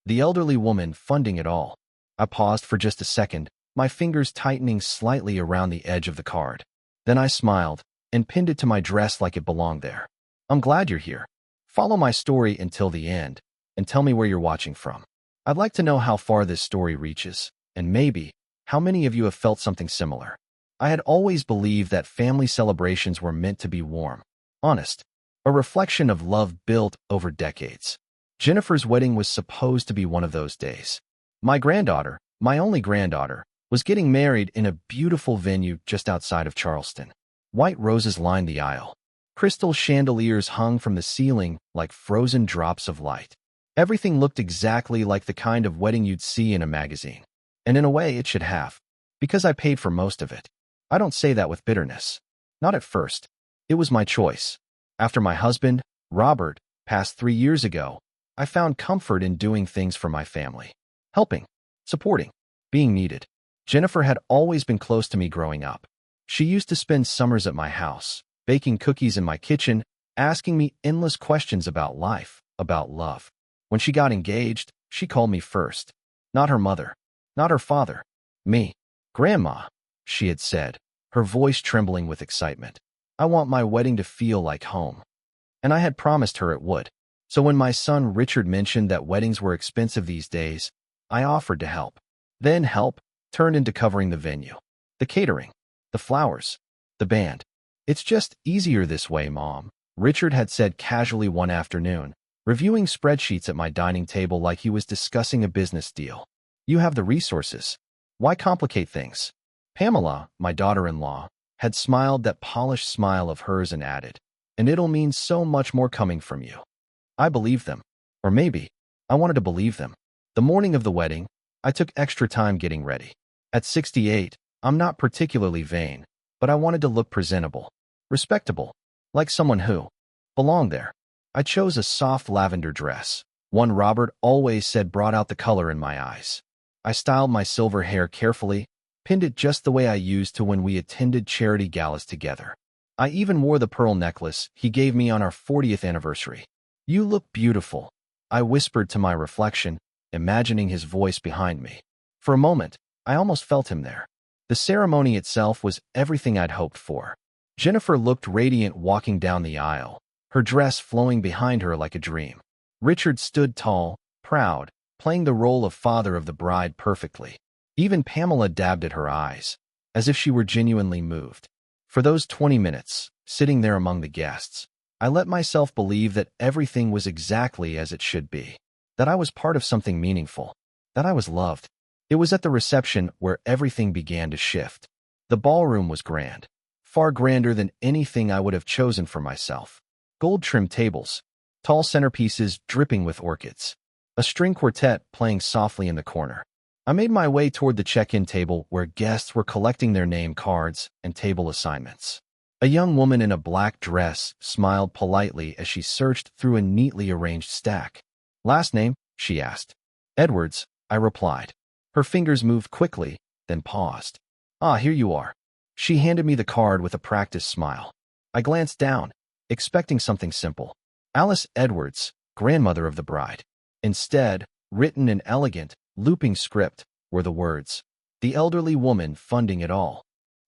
The elderly woman funding it all. I paused for just a second, my fingers tightening slightly around the edge of the card. Then I smiled and pinned it to my dress like it belonged there. I'm glad you're here. Follow my story until the end and tell me where you're watching from. I'd like to know how far this story reaches, and maybe how many of you have felt something similar. I had always believed that family celebrations were meant to be warm, honest, a reflection of love built over decades. Jennifer's wedding was supposed to be one of those days. My granddaughter, my only granddaughter, was getting married in a beautiful venue just outside of Charleston. White roses lined the aisle. Crystal chandeliers hung from the ceiling like frozen drops of light. Everything looked exactly like the kind of wedding you'd see in a magazine. And in a way, it should have, because I paid for most of it. I don't say that with bitterness. Not at first. It was my choice. After my husband, Robert, passed 3 years ago, I found comfort in doing things for my family. Helping, supporting, being needed. Jennifer had always been close to me growing up. She used to spend summers at my house, baking cookies in my kitchen, asking me endless questions about life, about love. When she got engaged, she called me first. Not her mother, not her father, me. Grandma, she had said, her voice trembling with excitement. I want my wedding to feel like home. And I had promised her it would. So when my son Richard mentioned that weddings were expensive these days, I offered to help. Then help turned into covering the venue, the catering, the flowers, the band. It's just easier this way, Mom, Richard had said casually one afternoon, reviewing spreadsheets at my dining table like he was discussing a business deal. You have the resources. Why complicate things? Pamela, my daughter-in-law, had smiled that polished smile of hers and added, and it'll mean so much more coming from you. I believed them. Or maybe I wanted to believe them. The morning of the wedding, I took extra time getting ready. At 68, I'm not particularly vain, but I wanted to look presentable, respectable, like someone who belonged there. I chose a soft lavender dress, one Robert always said brought out the color in my eyes. I styled my silver hair carefully, pinned it just the way I used to when we attended charity galas together. I even wore the pearl necklace he gave me on our 40th anniversary. You look beautiful, I whispered to my reflection, imagining his voice behind me. For a moment, I almost felt him there. The ceremony itself was everything I'd hoped for. Jennifer looked radiant walking down the aisle, her dress flowing behind her like a dream. Richard stood tall, proud, playing the role of father of the bride perfectly. Even Pamela dabbed at her eyes, as if she were genuinely moved. For those 20 minutes, sitting there among the guests, I let myself believe that everything was exactly as it should be, that I was part of something meaningful, that I was loved. It was at the reception where everything began to shift. The ballroom was grand, far grander than anything I would have chosen for myself. Gold-trimmed tables, tall centerpieces dripping with orchids, a string quartet playing softly in the corner. I made my way toward the check-in table where guests were collecting their name cards and table assignments. A young woman in a black dress smiled politely as she searched through a neatly arranged stack. Last name? She asked. Edwards, I replied. Her fingers moved quickly, then paused. Ah, here you are. She handed me the card with a practiced smile. I glanced down, expecting something simple. Alice Edwards, grandmother of the bride. Instead, written in elegant, looping script, were the words, the elderly woman funding it all.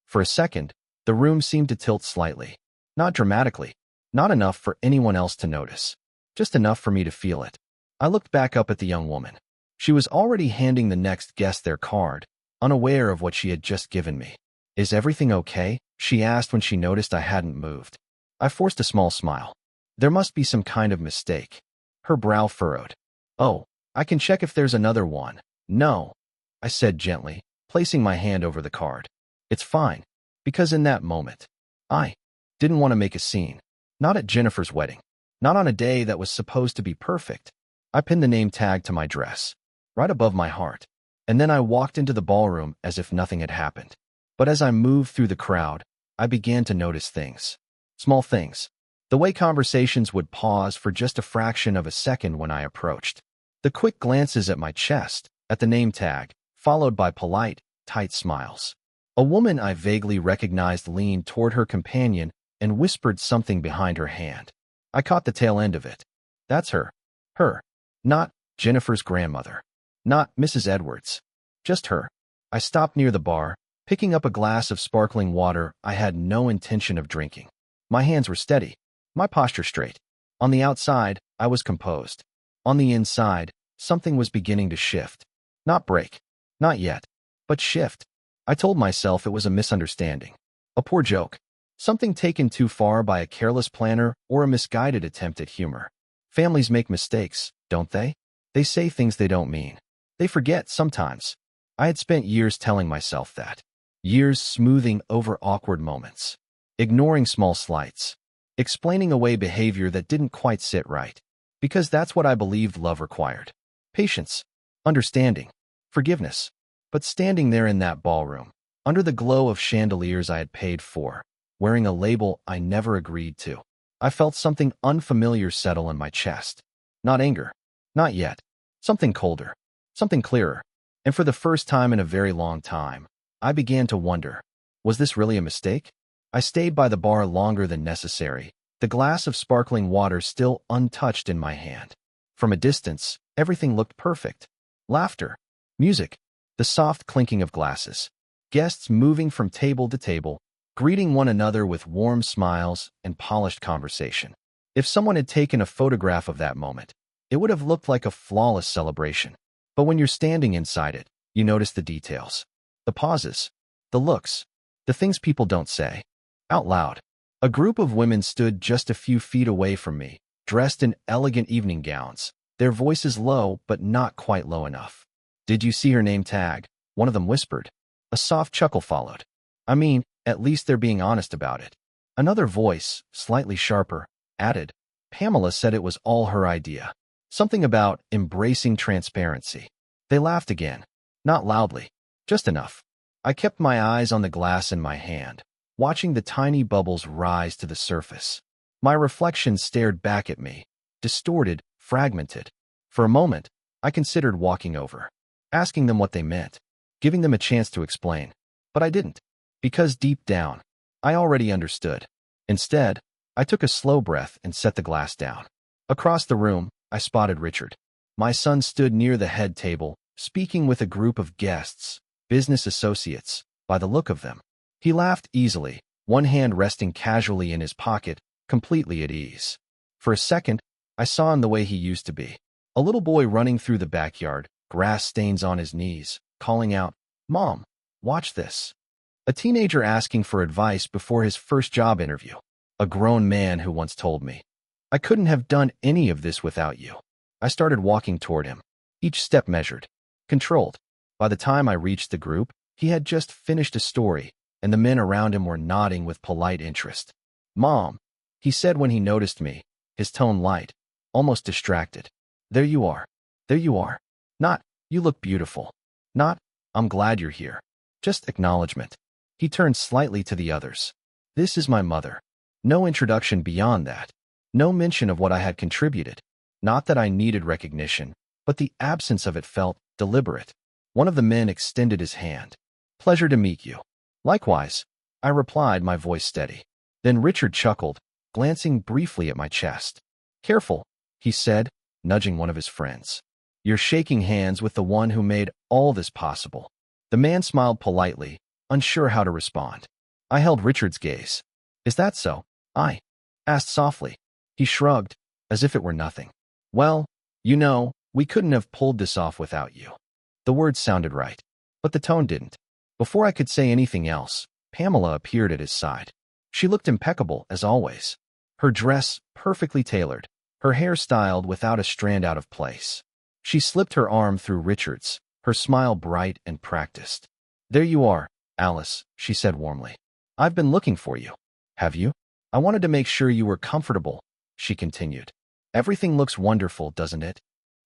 For a second, the room seemed to tilt slightly. Not dramatically, not enough for anyone else to notice, just enough for me to feel it. I looked back up at the young woman. She was already handing the next guest their card, unaware of what she had just given me. Is everything okay? She asked when she noticed I hadn't moved. I forced a small smile. There must be some kind of mistake. Her brow furrowed. Oh, I can check if there's another one. No, I said gently, placing my hand over the card. It's fine, because in that moment, I didn't want to make a scene. Not at Jennifer's wedding. Not on a day that was supposed to be perfect. I pinned the name tag to my dress, right above my heart, and then I walked into the ballroom as if nothing had happened. But as I moved through the crowd, I began to notice things. Small things. The way conversations would pause for just a fraction of a second when I approached. The quick glances at my chest, at the name tag, followed by polite, tight smiles. A woman I vaguely recognized leaned toward her companion and whispered something behind her hand. I caught the tail end of it. That's her. Her. Not Jennifer's grandmother. Not Mrs. Edwards. Just her. I stopped near the bar, picking up a glass of sparkling water I had no intention of drinking. My hands were steady, my posture straight. On the outside, I was composed. On the inside, something was beginning to shift. Not break. Not yet. But shift. I told myself it was a misunderstanding. A poor joke. Something taken too far by a careless planner or a misguided attempt at humor. Families make mistakes, don't they? They say things they don't mean. They forget sometimes. I had spent years telling myself that. Years smoothing over awkward moments. Ignoring small slights. Explaining away behavior that didn't quite sit right. Because that's what I believed love required. Patience. Understanding. Forgiveness. But standing there in that ballroom, under the glow of chandeliers I had paid for, wearing a label I never agreed to, I felt something unfamiliar settle in my chest. Not anger. Not yet. Something colder. Something clearer. And for the first time in a very long time, I began to wonder, was this really a mistake? I stayed by the bar longer than necessary, the glass of sparkling water still untouched in my hand. From a distance, everything looked perfect. Laughter. Music. The soft clinking of glasses. Guests moving from table to table, greeting one another with warm smiles and polished conversation. If someone had taken a photograph of that moment, it would have looked like a flawless celebration. But when you're standing inside it, you notice the details. The pauses. The looks. The things people don't say. Out loud. A group of women stood just a few feet away from me, dressed in elegant evening gowns, their voices low but not quite low enough. "Did you see her name tag?" one of them whispered. A soft chuckle followed. "I mean, at least they're being honest about it." Another voice, slightly sharper, added, "Pamela said it was all her idea." Something about embracing transparency. They laughed again. Not loudly. Just enough. I kept my eyes on the glass in my hand, watching the tiny bubbles rise to the surface. My reflection stared back at me, distorted, fragmented. For a moment, I considered walking over, asking them what they meant, giving them a chance to explain. But I didn't, because deep down, I already understood. Instead, I took a slow breath and set the glass down. Across the room, I spotted Richard. My son stood near the head table, speaking with a group of guests, business associates, by the look of them. He laughed easily, one hand resting casually in his pocket, completely at ease. For a second, I saw him the way he used to be. A little boy running through the backyard, grass stains on his knees, calling out, "Mom, watch this." A teenager asking for advice before his first job interview. A grown man who once told me, "I couldn't have done any of this without you." I started walking toward him, each step measured, controlled. By the time I reached the group, he had just finished a story, and the men around him were nodding with polite interest. "Mom," he said when he noticed me, his tone light, almost distracted. "There you are. There you are. Not, 'You look beautiful.' Not, 'I'm glad you're here.' Just acknowledgement." He turned slightly to the others. "This is my mother." No introduction beyond that. No mention of what I had contributed. Not that I needed recognition, but the absence of it felt deliberate. One of the men extended his hand. "Pleasure to meet you." "Likewise," I replied, my voice steady. Then Richard chuckled, glancing briefly at my chest. "Careful," he said, nudging one of his friends. "You're shaking hands with the one who made all this possible." The man smiled politely, unsure how to respond. I held Richard's gaze. "Is that so?" I asked softly. He shrugged, as if it were nothing. "Well, you know, we couldn't have pulled this off without you." The words sounded right, but the tone didn't. Before I could say anything else, Pamela appeared at his side. She looked impeccable, as always. Her dress perfectly tailored, her hair styled without a strand out of place. She slipped her arm through Richard's, her smile bright and practiced. "There you are, Alice," she said warmly. "I've been looking for you." "Have you?" "I wanted to make sure you were comfortable," she continued. "Everything looks wonderful, doesn't it?"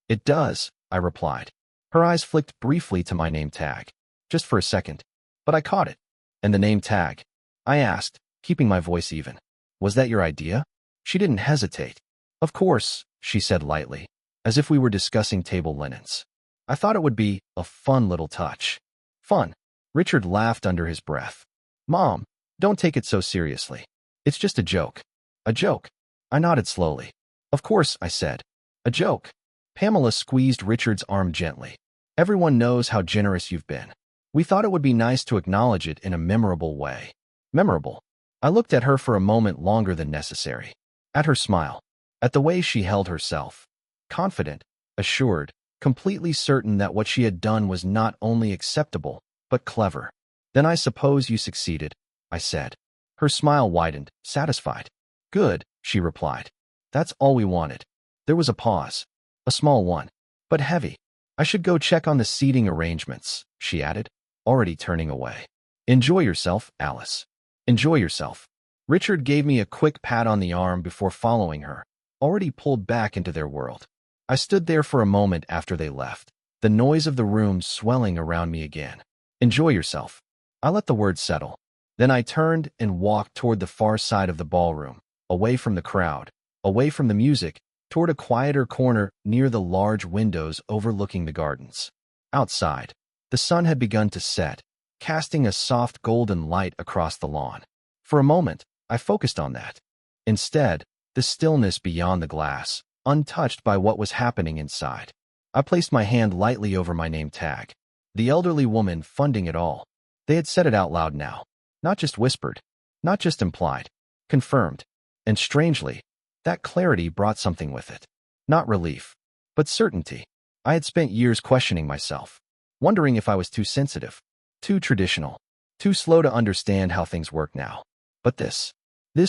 "It does," I replied. Her eyes flicked briefly to my name tag. Just for a second. But I caught it. "And the name tag?" I asked, keeping my voice even. "Was that your idea?" She didn't hesitate. "Of course," she said lightly, as if we were discussing table linens. "I thought it would be a fun little touch." "Fun?" Richard laughed under his breath. "Mom, don't take it so seriously. It's just a joke." "A joke?" I nodded slowly. "Of course," I said. "A joke." Pamela squeezed Richard's arm gently. Everyone knows how generous you've been. We thought it would be nice to acknowledge it in a memorable way. Memorable. I looked at her for a moment longer than necessary. At her smile. At the way she held herself. Confident, assured, completely certain that what she had done was not only acceptable, but clever. Then I suppose you succeeded, I said. Her smile widened, satisfied. Good, she replied. That's all we wanted. There was a pause. A small one, but heavy. I should go check on the seating arrangements, she added, already turning away. Enjoy yourself, Alice. Enjoy yourself. Richard gave me a quick pat on the arm before following her, already pulled back into their world. I stood there for a moment after they left, the noise of the room swelling around me again. Enjoy yourself. I let the words settle. Then I turned and walked toward the far side of the ballroom, away from the crowd, away from the music, toward a quieter corner near the large windows overlooking the gardens. Outside, the sun had begun to set, casting a soft golden light across the lawn. For a moment, I focused on that. Instead, the stillness beyond the glass, untouched by what was happening inside. I placed my hand lightly over my name tag. The elderly woman funding it all. They had said it out loud now. Not just whispered. Not just implied. Confirmed. And strangely, that clarity brought something with it. Not relief, but certainty. I had spent years questioning myself, wondering if I was too sensitive, too traditional, too slow to understand how things work now. But this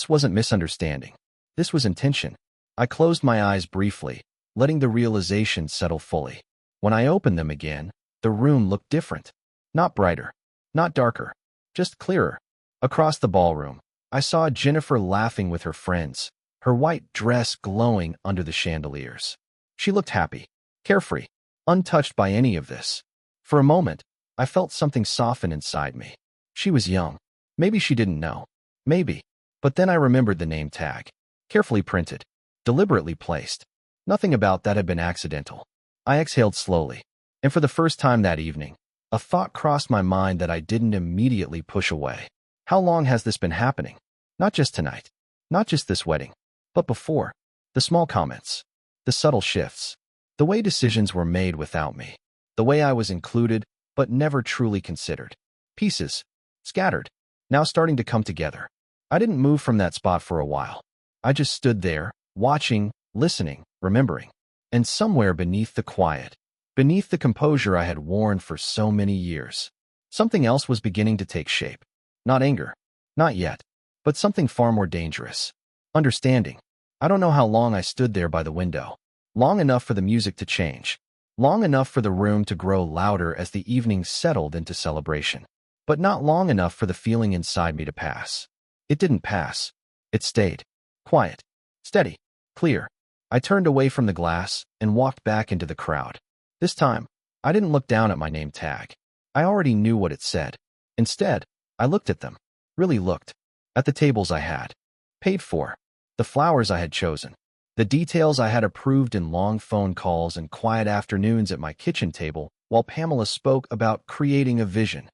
wasn't misunderstanding. This was intention. I closed my eyes briefly, letting the realization settle fully. When I opened them again, the room looked different. Not brighter, not darker, just clearer. Across the ballroom, I saw Jennifer laughing with her friends, her white dress glowing under the chandeliers. She looked happy, carefree, untouched by any of this. For a moment, I felt something soften inside me. She was young. Maybe she didn't know. Maybe. But then I remembered the name tag. Carefully printed. Deliberately placed. Nothing about that had been accidental. I exhaled slowly. And for the first time that evening, a thought crossed my mind that I didn't immediately push away. How long has this been happening? Not just tonight. Not just this wedding. But before. The small comments. The subtle shifts. The way decisions were made without me. The way I was included, but never truly considered. Pieces. Scattered. Now starting to come together. I didn't move from that spot for a while. I just stood there, watching, listening, remembering. And somewhere beneath the quiet, beneath the composure I had worn for so many years, something else was beginning to take shape. Not anger. Not yet. But something far more dangerous. Understanding. I don't know how long I stood there by the window. Long enough for the music to change. Long enough for the room to grow louder as the evening settled into celebration. But not long enough for the feeling inside me to pass. It didn't pass. It stayed. Quiet. Steady. Clear. I turned away from the glass and walked back into the crowd. This time, I didn't look down at my name tag. I already knew what it said. Instead, I looked at them. Really looked. At the tables I had paid for. The flowers I had chosen. The details I had approved in long phone calls and quiet afternoons at my kitchen table while Pamela spoke about creating a vision.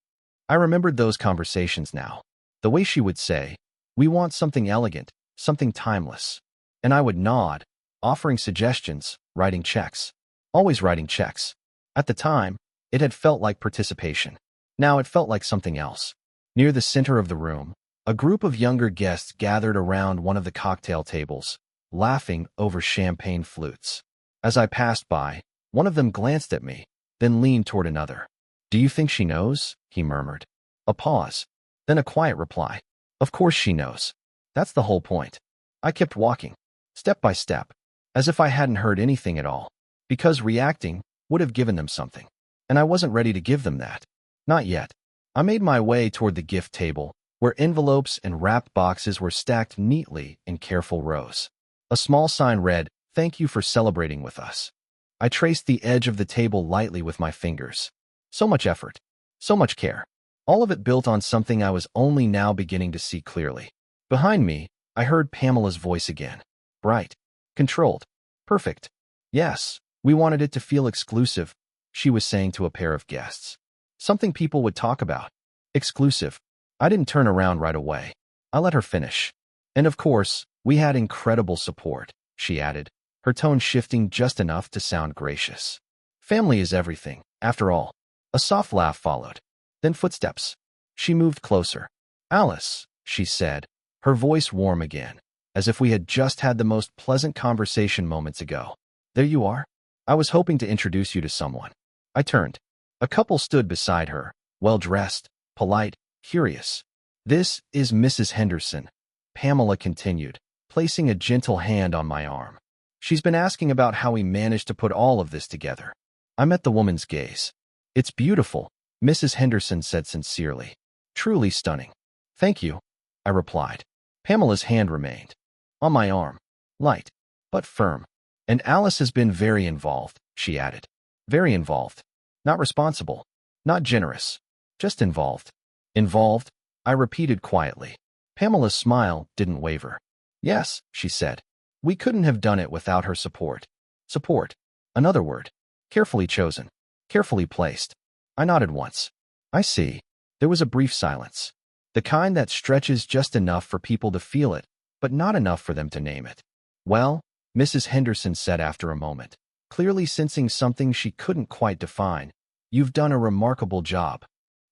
I remembered those conversations now. The way she would say, "We want something elegant, something timeless." And I would nod, offering suggestions, writing checks. Always writing checks. At the time, it had felt like participation. Now it felt like something else. Near the center of the room, a group of younger guests gathered around one of the cocktail tables, laughing over champagne flutes. As I passed by, one of them glanced at me, then leaned toward another. "Do you think she knows?" he murmured. A pause, then a quiet reply. "Of course she knows. That's the whole point." I kept walking, step by step, as if I hadn't heard anything at all, because reacting would have given them something. And I wasn't ready to give them that. Not yet. I made my way toward the gift table, where envelopes and wrapped boxes were stacked neatly in careful rows. A small sign read, "Thank you for celebrating with us." I traced the edge of the table lightly with my fingers. So much effort. So much care. All of it built on something I was only now beginning to see clearly. Behind me, I heard Pamela's voice again. Bright. Controlled. Perfect. "Yes, we wanted it to feel exclusive," she was saying to a pair of guests. "Something people would talk about. Exclusive." I didn't turn around right away. I let her finish. "And of course, we had incredible support," she added, her tone shifting just enough to sound gracious. Family is everything, after all. A soft laugh followed. Then footsteps. She moved closer. Alice, she said, her voice warm again, as if we had just had the most pleasant conversation moments ago. There you are. I was hoping to introduce you to someone. I turned. A couple stood beside her, well-dressed, polite, curious. This is Mrs. Henderson, Pamela continued, placing a gentle hand on my arm. She's been asking about how we managed to put all of this together. I met the woman's gaze. It's beautiful, Mrs. Henderson said sincerely. Truly stunning. Thank you, I replied. Pamela's hand remained on my arm, light, but firm. And Alice has been very involved, she added. Very involved. Not responsible. Not generous. Just involved. Involved, I repeated quietly. Pamela's smile didn't waver. Yes, she said. We couldn't have done it without her support. Support. Another word. Carefully chosen. Carefully placed. I nodded once. I see. There was a brief silence. The kind that stretches just enough for people to feel it, but not enough for them to name it. Well, Mrs. Henderson said after a moment, clearly sensing something she couldn't quite define, you've done a remarkable job.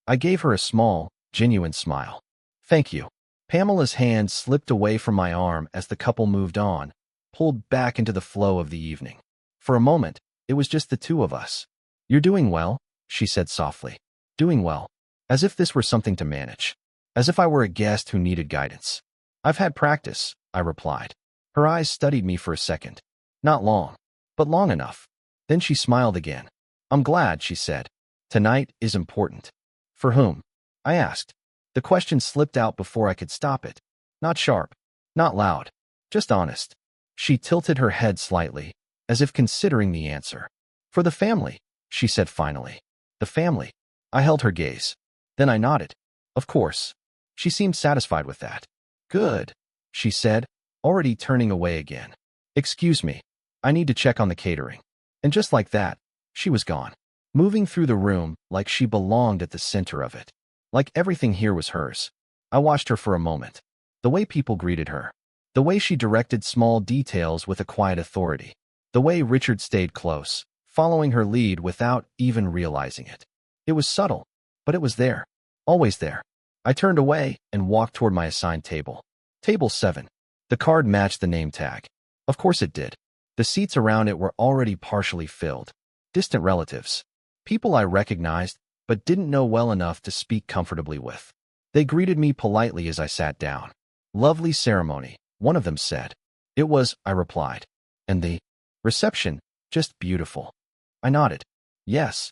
I gave her a small, genuine smile. Thank you. Pamela's hand slipped away from my arm as the couple moved on, pulled back into the flow of the evening. For a moment, it was just the two of us. You're doing well, she said softly. Doing well. As if this were something to manage. As if I were a guest who needed guidance. I've had practice, I replied. Her eyes studied me for a second. Not long, but long enough. Then she smiled again. I'm glad, she said. Tonight is important. For whom? I asked. The question slipped out before I could stop it. Not sharp, not loud, just honest. She tilted her head slightly, as if considering the answer. For the family, she said finally. The family. I held her gaze. Then I nodded. Of course. She seemed satisfied with that. Good, she said, already turning away again. Excuse me. I need to check on the catering. And just like that, she was gone. Moving through the room like she belonged at the center of it. Like everything here was hers. I watched her for a moment. The way people greeted her. The way she directed small details with a quiet authority. The way Richard stayed close, following her lead without even realizing it. It was subtle, but it was there. Always there. I turned away and walked toward my assigned table. Table 7. The card matched the name tag. Of course it did. The seats around it were already partially filled. Distant relatives. People I recognized, but didn't know well enough to speak comfortably with. They greeted me politely as I sat down. Lovely ceremony, one of them said. It was, I replied. And the reception, just beautiful. I nodded. Yes.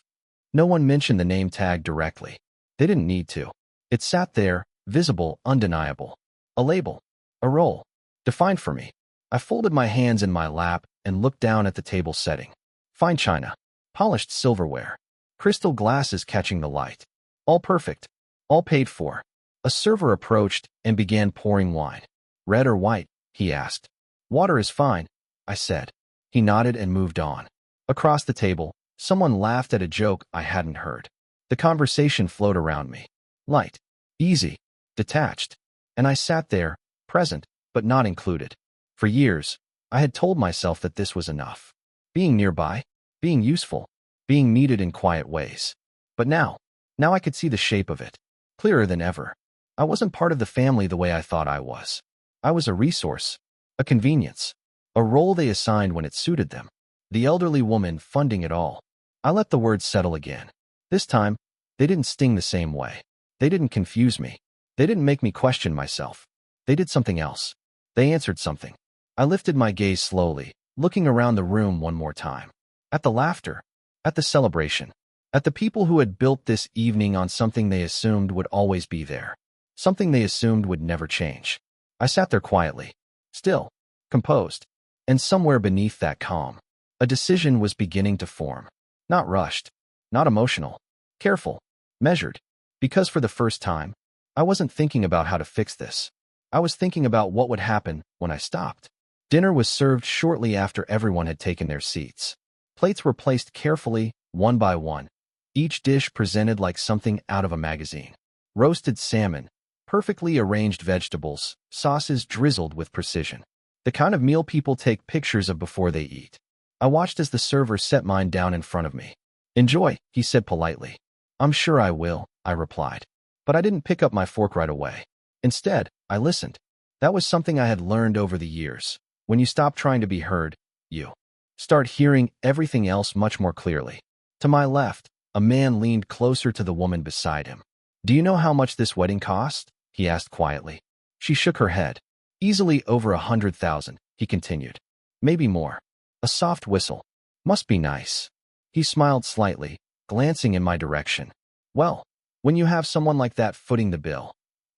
No one mentioned the name tag directly. They didn't need to. It sat there, visible, undeniable. A label. A role. Defined for me. I folded my hands in my lap and looked down at the table setting. Fine china. Polished silverware. Crystal glasses catching the light. All perfect. All paid for. A server approached and began pouring wine. Red or white? He asked. Water is fine, I said. He nodded and moved on. Across the table, someone laughed at a joke I hadn't heard. The conversation flowed around me. Light. Easy. Detached. And I sat there, present, but not included. For years, I had told myself that this was enough. Being nearby, being useful, being needed in quiet ways. But now I could see the shape of it, clearer than ever. I wasn't part of the family the way I thought I was. I was a resource, a convenience, a role they assigned when it suited them. The elderly woman funding it all. I let the words settle again. This time, they didn't sting the same way. They didn't confuse me. They didn't make me question myself. They did something else. They answered something. I lifted my gaze slowly, looking around the room one more time. At the laughter. At the celebration. At the people who had built this evening on something they assumed would always be there. Something they assumed would never change. I sat there quietly. Still. Composed. And somewhere beneath that calm, a decision was beginning to form. Not rushed. Not emotional. Careful. Measured. Because for the first time, I wasn't thinking about how to fix this. I was thinking about what would happen when I stopped. Dinner was served shortly after everyone had taken their seats. Plates were placed carefully, one by one. Each dish presented like something out of a magazine. Roasted salmon, perfectly arranged vegetables, sauces drizzled with precision. The kind of meal people take pictures of before they eat. I watched as the server set mine down in front of me. Enjoy, he said politely. I'm sure I will, I replied. But I didn't pick up my fork right away. Instead, I listened. That was something I had learned over the years. When you stop trying to be heard, you start hearing everything else much more clearly. To my left, a man leaned closer to the woman beside him. Do you know how much this wedding cost? He asked quietly. She shook her head. Easily over 100,000, he continued. Maybe more. A soft whistle. Must be nice. He smiled slightly, glancing in my direction. Well, when you have someone like that footing the bill.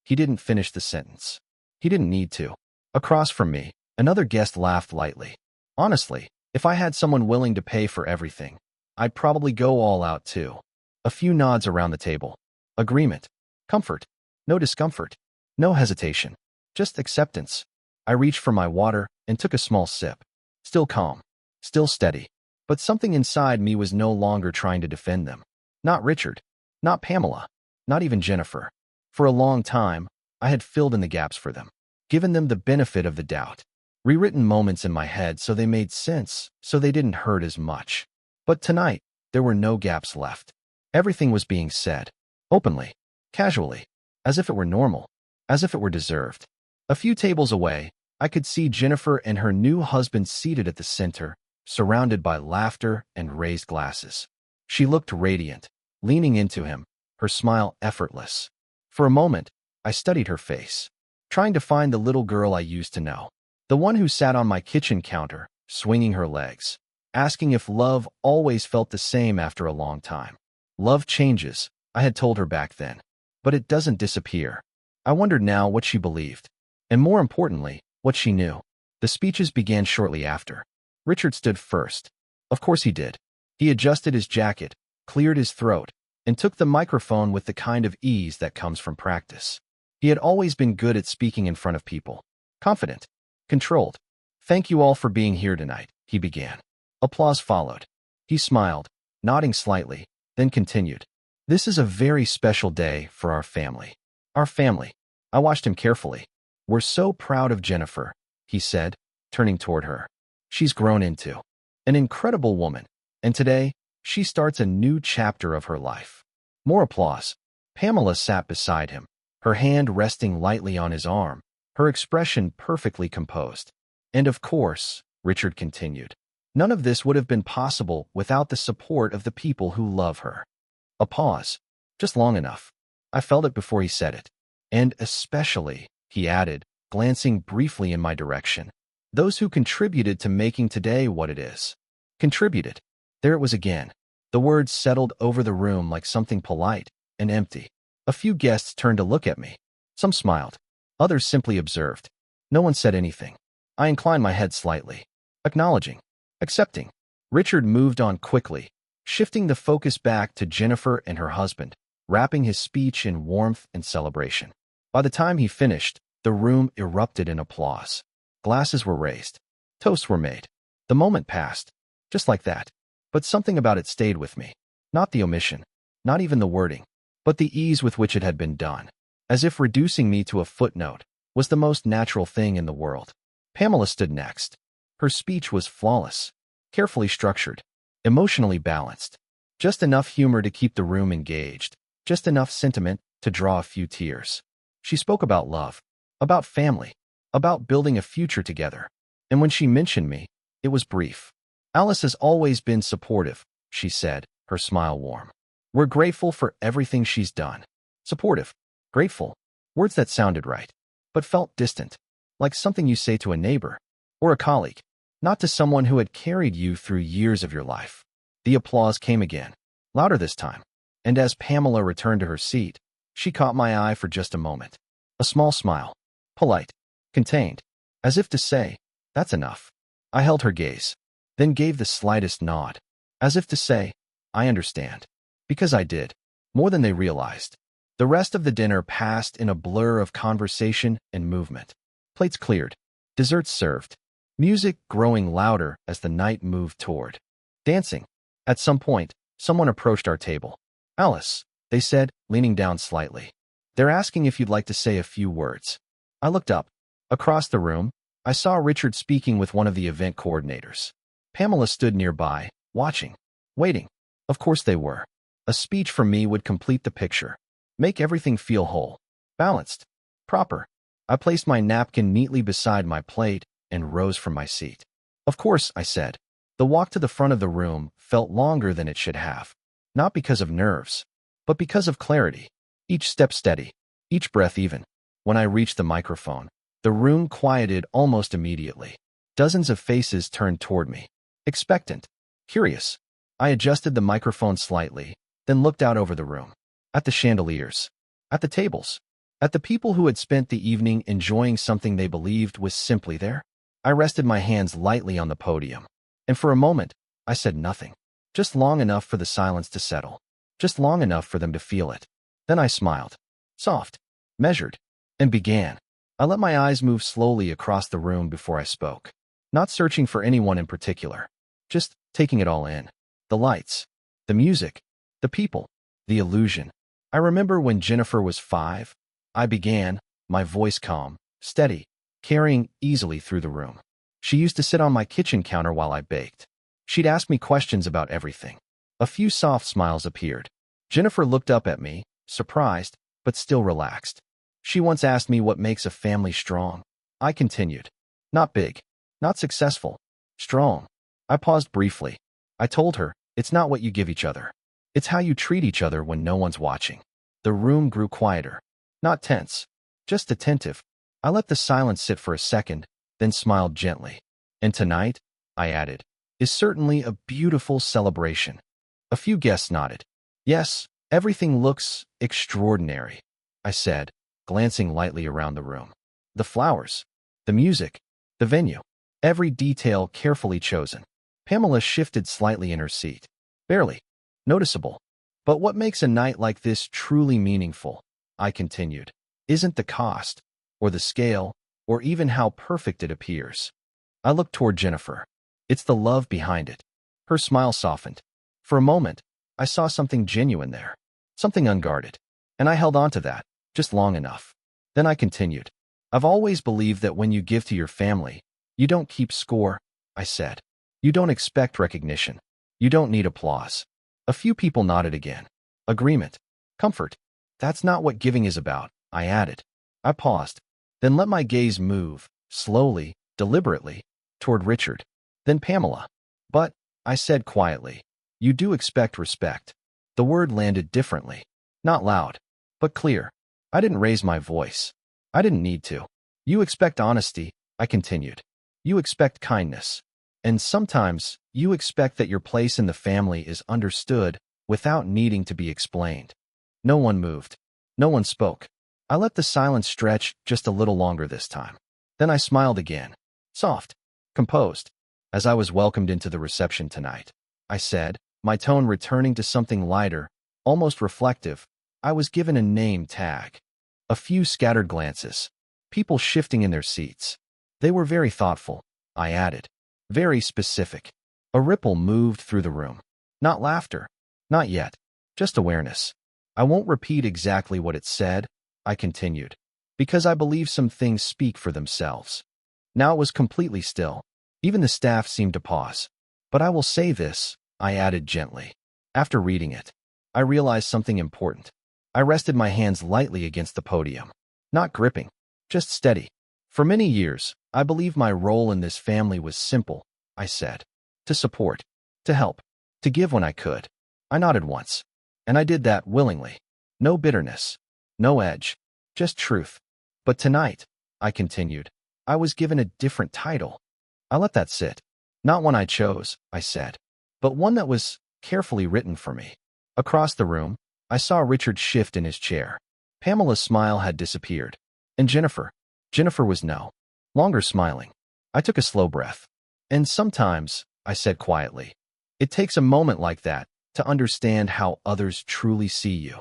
He didn't finish the sentence. He didn't need to. Across from me, another guest laughed lightly. Honestly, if I had someone willing to pay for everything, I'd probably go all out too. A few nods around the table. Agreement. Comfort. No discomfort. No hesitation. Just acceptance. I reached for my water and took a small sip. Still calm. Still steady. But something inside me was no longer trying to defend them. Not Richard. Not Pamela. Not even Jennifer. For a long time, I had filled in the gaps for them. Given them the benefit of the doubt. Rewritten moments in my head so they made sense, so they didn't hurt as much. But tonight, there were no gaps left. Everything was being said. Openly. Casually. As if it were normal. As if it were deserved. A few tables away, I could see Jennifer and her new husband seated at the center, surrounded by laughter and raised glasses. She looked radiant, leaning into him, her smile effortless. For a moment, I studied her face, trying to find the little girl I used to know. The one who sat on my kitchen counter, swinging her legs, asking if love always felt the same after a long time. Love changes, I had told her back then, but it doesn't disappear. I wondered now what she believed, and more importantly, what she knew. The speeches began shortly after. Richard stood first. Of course he did. He adjusted his jacket, cleared his throat, and took the microphone with the kind of ease that comes from practice. He had always been good at speaking in front of people. Confident. Controlled. Thank you all for being here tonight, he began. Applause followed. He smiled, nodding slightly, then continued. This is a very special day for our family. Our family. I watched him carefully. We're so proud of Jennifer, he said, turning toward her. She's grown into an incredible woman, and today, she starts a new chapter of her life. More applause. Pamela sat beside him, her hand resting lightly on his arm, her expression perfectly composed. And of course, Richard continued, none of this would have been possible without the support of the people who love her. A pause. Just long enough. I felt it before he said it. And especially, he added, glancing briefly in my direction, those who contributed to making today what it is. Contributed. There it was again. The words settled over the room like something polite and empty. A few guests turned to look at me. Some smiled. Others simply observed. No one said anything. I inclined my head slightly. Acknowledging. Accepting. Richard moved on quickly, shifting the focus back to Jennifer and her husband, wrapping his speech in warmth and celebration. By the time he finished, the room erupted in applause. Glasses were raised. Toasts were made. The moment passed. Just like that. But something about it stayed with me. Not the omission, not even the wording, but the ease with which it had been done. As if reducing me to a footnote was the most natural thing in the world. Pamela stood next. Her speech was flawless, carefully structured, emotionally balanced. Just enough humor to keep the room engaged, just enough sentiment to draw a few tears. She spoke about love, about family, about building a future together. And when she mentioned me, it was brief. Alice has always been supportive, she said, her smile warm. We're grateful for everything she's done. Supportive. Grateful. Words that sounded right, but felt distant, like something you say to a neighbor or a colleague, not to someone who had carried you through years of your life. The applause came again, louder this time, and as Pamela returned to her seat, she caught my eye for just a moment. A small smile, polite, contained, as if to say, that's enough. I held her gaze, then gave the slightest nod, as if to say, I understand. Because I did, more than they realized. The rest of the dinner passed in a blur of conversation and movement. Plates cleared, desserts served, music growing louder as the night moved toward dancing. At some point, someone approached our table. Alice, they said, leaning down slightly. They're asking if you'd like to say a few words. I looked up. Across the room, I saw Richard speaking with one of the event coordinators. Pamela stood nearby, watching, waiting. Of course they were. A speech from me would complete the picture, make everything feel whole, balanced, proper. I placed my napkin neatly beside my plate and rose from my seat. Of course, I said. The walk to the front of the room felt longer than it should have, not because of nerves, but because of clarity. Each step steady, each breath even. When I reached the microphone, the room quieted almost immediately. Dozens of faces turned toward me, expectant, curious. I adjusted the microphone slightly, then looked out over the room, at the chandeliers, at the tables, at the people who had spent the evening enjoying something they believed was simply there. I rested my hands lightly on the podium, and for a moment, I said nothing, just long enough for the silence to settle, just long enough for them to feel it. Then I smiled, soft, measured, and began. I let my eyes move slowly across the room before I spoke, not searching for anyone in particular, just taking it all in. The lights, the music, the people, the illusion. I remember when Jennifer was 5, I began, my voice calm, steady, carrying easily through the room. She used to sit on my kitchen counter while I baked. She'd ask me questions about everything. A few soft smiles appeared. Jennifer looked up at me, surprised, but still relaxed. She once asked me what makes a family strong. I continued. Not big, not successful, strong. I paused briefly. I told her, it's not what you give each other. It's how you treat each other when no one's watching. The room grew quieter. Not tense, just attentive. I let the silence sit for a second, then smiled gently. And tonight, I added, is certainly a beautiful celebration. A few guests nodded. Yes, everything looks extraordinary, I said, glancing lightly around the room. The flowers, the music, the venue, every detail carefully chosen. Pamela shifted slightly in her seat. Barely noticeable. But what makes a night like this truly meaningful, I continued, isn't the cost, or the scale, or even how perfect it appears. I looked toward Jennifer. It's the love behind it. Her smile softened. For a moment, I saw something genuine there, something unguarded, and I held on to that, just long enough. Then I continued. I've always believed that when you give to your family, you don't keep score, I said. You don't expect recognition. You don't need applause. A few people nodded again. Agreement. Comfort. That's not what giving is about, I added. I paused, then let my gaze move, slowly, deliberately, toward Richard, then Pamela. But, I said quietly, you do expect respect. The word landed differently. Not loud, but clear. I didn't raise my voice. I didn't need to. You expect honesty, I continued. You expect kindness. And sometimes, you expect that your place in the family is understood without needing to be explained. No one moved. No one spoke. I let the silence stretch just a little longer this time. Then I smiled again. Soft. Composed. As I was welcomed into the reception tonight, I said, my tone returning to something lighter, almost reflective. I was given a name tag. A few scattered glances. People shifting in their seats. They were very thoughtful, I added. Very specific. A ripple moved through the room. Not laughter. Not yet. Just awareness. I won't repeat exactly what it said, I continued, because I believe some things speak for themselves. Now it was completely still. Even the staff seemed to pause. But I will say this, I added gently. After reading it, I realized something important. I rested my hands lightly against the podium. Not gripping, just steady. For many years, I believe my role in this family was simple, I said. To support, to help, to give when I could. I nodded once, and I did that willingly. No bitterness, no edge, just truth. But tonight, I continued, I was given a different title. I let that sit. Not one I chose, I said, but one that was carefully written for me. Across the room, I saw Richard shift in his chair. Pamela's smile had disappeared. And Jennifer was no longer smiling. I took a slow breath. And sometimes, I said quietly, it takes a moment like that to understand how others truly see you.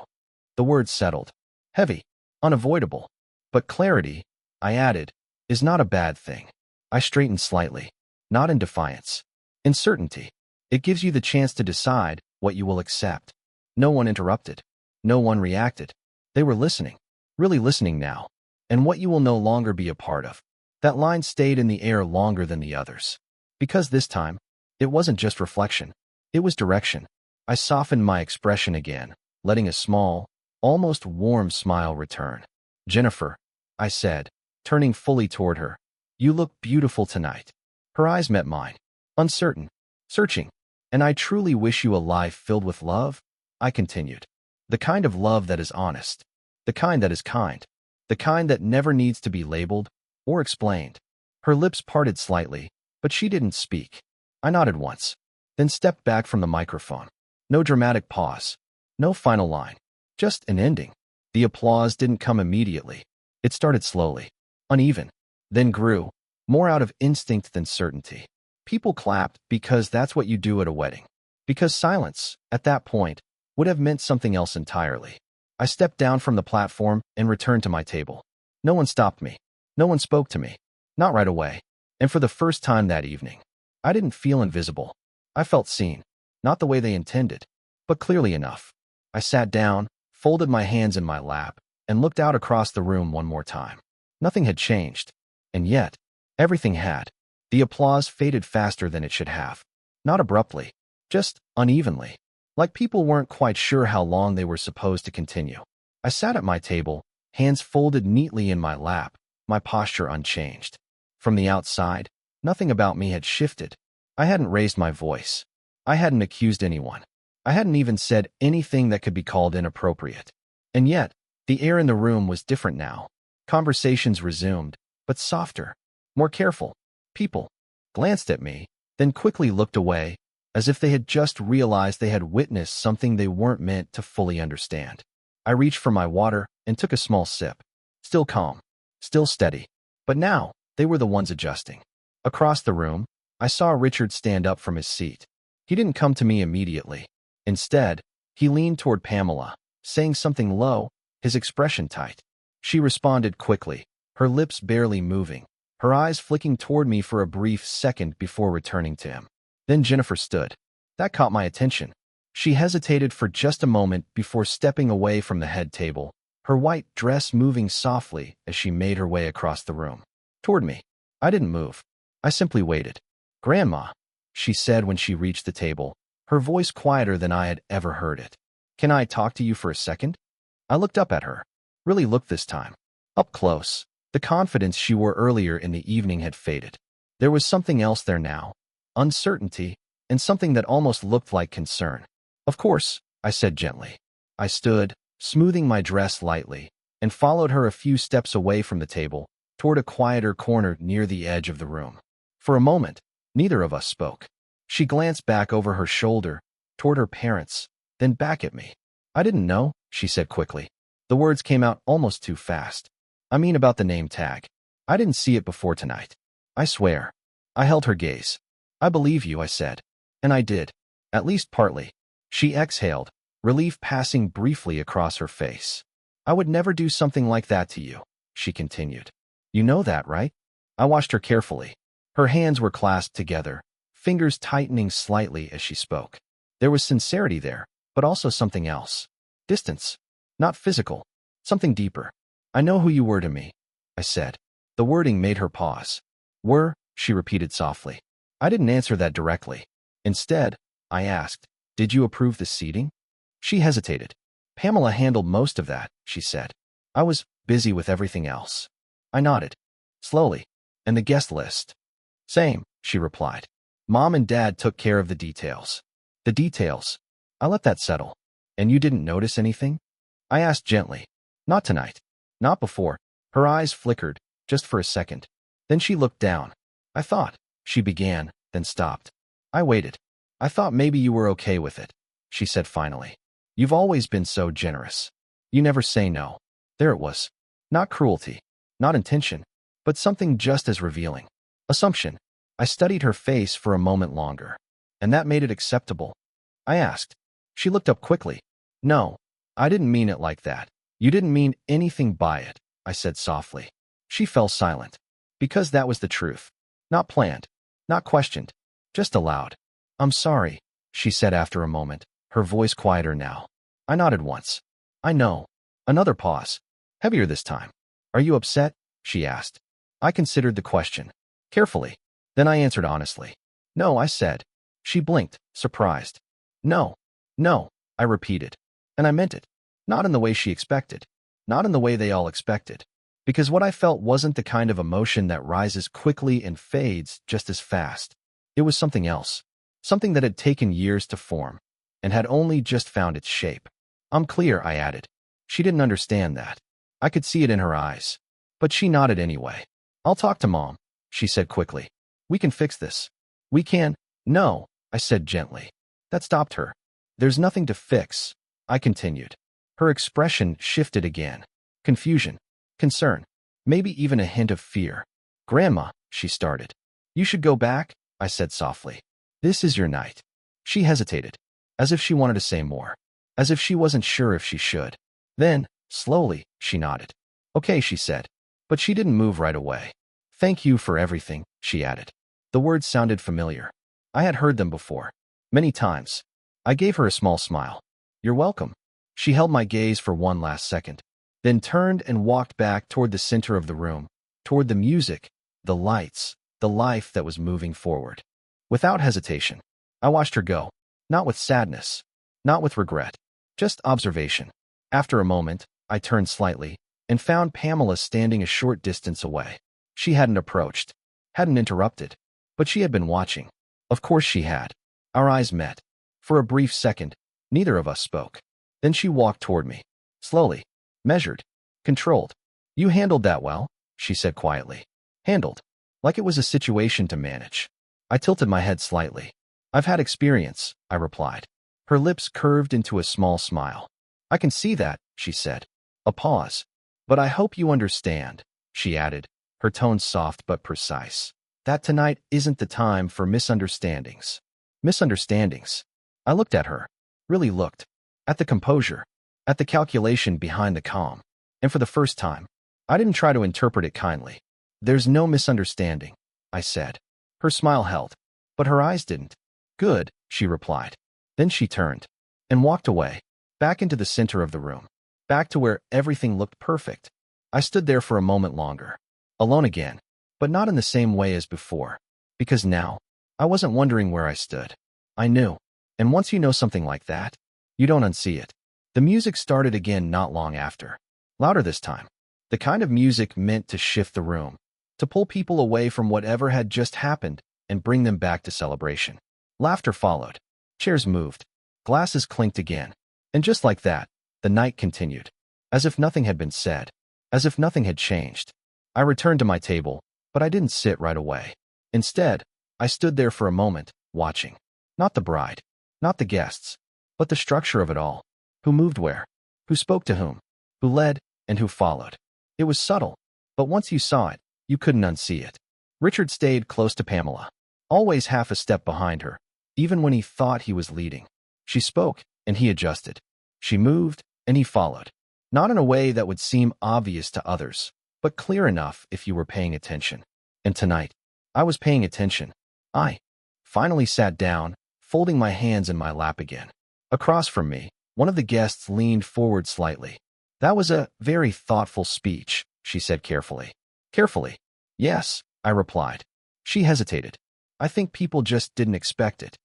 The words settled. Heavy, unavoidable. But clarity, I added, is not a bad thing. I straightened slightly. Not in defiance. In certainty. It gives you the chance to decide what you will accept. No one interrupted. No one reacted. They were listening. Really listening now. And what you will no longer be a part of. That line stayed in the air longer than the others. Because this time, it wasn't just reflection. It was direction. I softened my expression again, letting a small, almost warm smile return. Jennifer, I said, turning fully toward her. You look beautiful tonight. Her eyes met mine, uncertain, searching. And I truly wish you a life filled with love, I continued. The kind of love that is honest. The kind that is kind. The kind that never needs to be labeled or explained. Her lips parted slightly, but she didn't speak. I nodded once, then stepped back from the microphone. No dramatic pause. No final line. Just an ending. The applause didn't come immediately. It started slowly, uneven, then grew, more out of instinct than certainty. People clapped because that's what you do at a wedding. Because silence, at that point, would have meant something else entirely. I stepped down from the platform and returned to my table. No one stopped me. No one spoke to me. Not right away. And for the first time that evening, I didn't feel invisible. I felt seen. Not the way they intended, but clearly enough. I sat down, folded my hands in my lap, and looked out across the room one more time. Nothing had changed. And yet, everything had. The applause faded faster than it should have. Not abruptly, just unevenly. Like people weren't quite sure how long they were supposed to continue. I sat at my table, hands folded neatly in my lap, my posture unchanged. From the outside, nothing about me had shifted. I hadn't raised my voice. I hadn't accused anyone. I hadn't even said anything that could be called inappropriate. And yet, the air in the room was different now. Conversations resumed, but softer, more careful. People glanced at me, then quickly looked away, as if they had just realized they had witnessed something they weren't meant to fully understand. I reached for my water and took a small sip. Still calm, still steady. But now, they were the ones adjusting. Across the room, I saw Richard stand up from his seat. He didn't come to me immediately. Instead, he leaned toward Pamela, saying something low, his expression tight. She responded quickly, her lips barely moving, her eyes flicking toward me for a brief second before returning to him. Then Jennifer stood. That caught my attention. She hesitated for just a moment before stepping away from the head table, her white dress moving softly as she made her way across the room. Toward me. I didn't move. I simply waited. Grandma, she said when she reached the table, her voice quieter than I had ever heard it. Can I talk to you for a second? I looked up at her. Really looked this time. Up close. The confidence she wore earlier in the evening had faded. There was something else there now. Uncertainty, and something that almost looked like concern. Of course, I said gently. I stood, smoothing my dress lightly, and followed her a few steps away from the table, toward a quieter corner near the edge of the room. For a moment, neither of us spoke. She glanced back over her shoulder, toward her parents, then back at me. I didn't know, she said quickly. The words came out almost too fast. I mean about the name tag. I didn't see it before tonight. I swear. I held her gaze. I believe you, I said. And I did. At least partly. She exhaled, relief passing briefly across her face. I would never do something like that to you, she continued. You know that, right? I watched her carefully. Her hands were clasped together, fingers tightening slightly as she spoke. There was sincerity there, but also something else. Distance. Not physical. Something deeper. I know who you were to me, I said. The wording made her pause. Were, she repeated softly. I didn't answer that directly. Instead, I asked, did you approve the seating? She hesitated. Pamela handled most of that, she said. I was busy with everything else. I nodded. Slowly. And the guest list? Same, she replied. Mom and Dad took care of the details. The details. I let that settle. And you didn't notice anything? I asked gently. Not tonight. Not before. Her eyes flickered, just for a second. Then she looked down. I thought, she began, then stopped. I waited. I thought maybe you were okay with it, she said finally. You've always been so generous. You never say no. There it was. Not cruelty. Not intention. But something just as revealing. Assumption. I studied her face for a moment longer. And that made it acceptable. I asked. She looked up quickly. No, I didn't mean it like that. You didn't mean anything by it, I said softly. She fell silent. Because that was the truth. Not planned. Not questioned. Just allowed. I'm sorry, she said after a moment, her voice quieter now. I nodded once. I know. Another pause. Heavier this time. Are you upset? She asked. I considered the question carefully. Then I answered honestly. No, I said. She blinked, surprised. No, no, I repeated. And I meant it. Not in the way she expected. Not in the way they all expected. Because what I felt wasn't the kind of emotion that rises quickly and fades just as fast. It was something else. Something that had taken years to form, and had only just found its shape. I'm clear, I added. She didn't understand that. I could see it in her eyes. But she nodded anyway. I'll talk to Mom, she said quickly. We can fix this. We can. No, I said gently. That stopped her. There's nothing to fix, I continued. Her expression shifted again. Confusion, concern, maybe even a hint of fear. Grandma, she started. You should go back, I said softly. This is your night. She hesitated, as if she wanted to say more, as if she wasn't sure if she should. Then, slowly, she nodded. Okay, she said. But she didn't move right away. Thank you for everything, she added. The words sounded familiar. I had heard them before. Many times. I gave her a small smile. You're welcome. She held my gaze for one last second, then turned and walked back toward the center of the room, toward the music, the lights, the life that was moving forward. Without hesitation, I watched her go, not with sadness, not with regret, just observation. After a moment, I turned slightly and found Pamela standing a short distance away. She hadn't approached, hadn't interrupted, but she had been watching. Of course she had. Our eyes met. For a brief second, neither of us spoke. Then she walked toward me, slowly, measured, controlled. You handled that well, she said quietly. Handled. Like it was a situation to manage. I tilted my head slightly. I've had experience, I replied. Her lips curved into a small smile. I can see that, she said. A pause. But I hope you understand, she added, her tone soft but precise, that tonight isn't the time for misunderstandings. Misunderstandings. I looked at her, really looked, at the composure, at the calculation behind the calm, and for the first time, I didn't try to interpret it kindly. There's no misunderstanding, I said. Her smile held, but her eyes didn't. Good, she replied. Then she turned and walked away, back into the center of the room, back to where everything looked perfect. I stood there for a moment longer, alone again, but not in the same way as before, because now, I wasn't wondering where I stood. I knew, and once you know something like that, you don't unsee it. The music started again not long after, louder this time, the kind of music meant to shift the room, to pull people away from whatever had just happened and bring them back to celebration. Laughter followed. Chairs moved. Glasses clinked again. And just like that, the night continued, as if nothing had been said, as if nothing had changed. I returned to my table, but I didn't sit right away. Instead, I stood there for a moment, watching. Not the bride, not the guests, but the structure of it all. Who moved where? Who spoke to whom? Who led and who followed? It was subtle, but once you saw it, you couldn't unsee it. Richard stayed close to Pamela, always half a step behind her, even when he thought he was leading. She spoke, and he adjusted. She moved, and he followed. Not in a way that would seem obvious to others, but clear enough if you were paying attention. And tonight, I was paying attention. I finally sat down, folding my hands in my lap again. Across from me, one of the guests leaned forward slightly. That was a very thoughtful speech, she said carefully. Carefully. Yes, I replied. She hesitated. I think people just didn't expect it.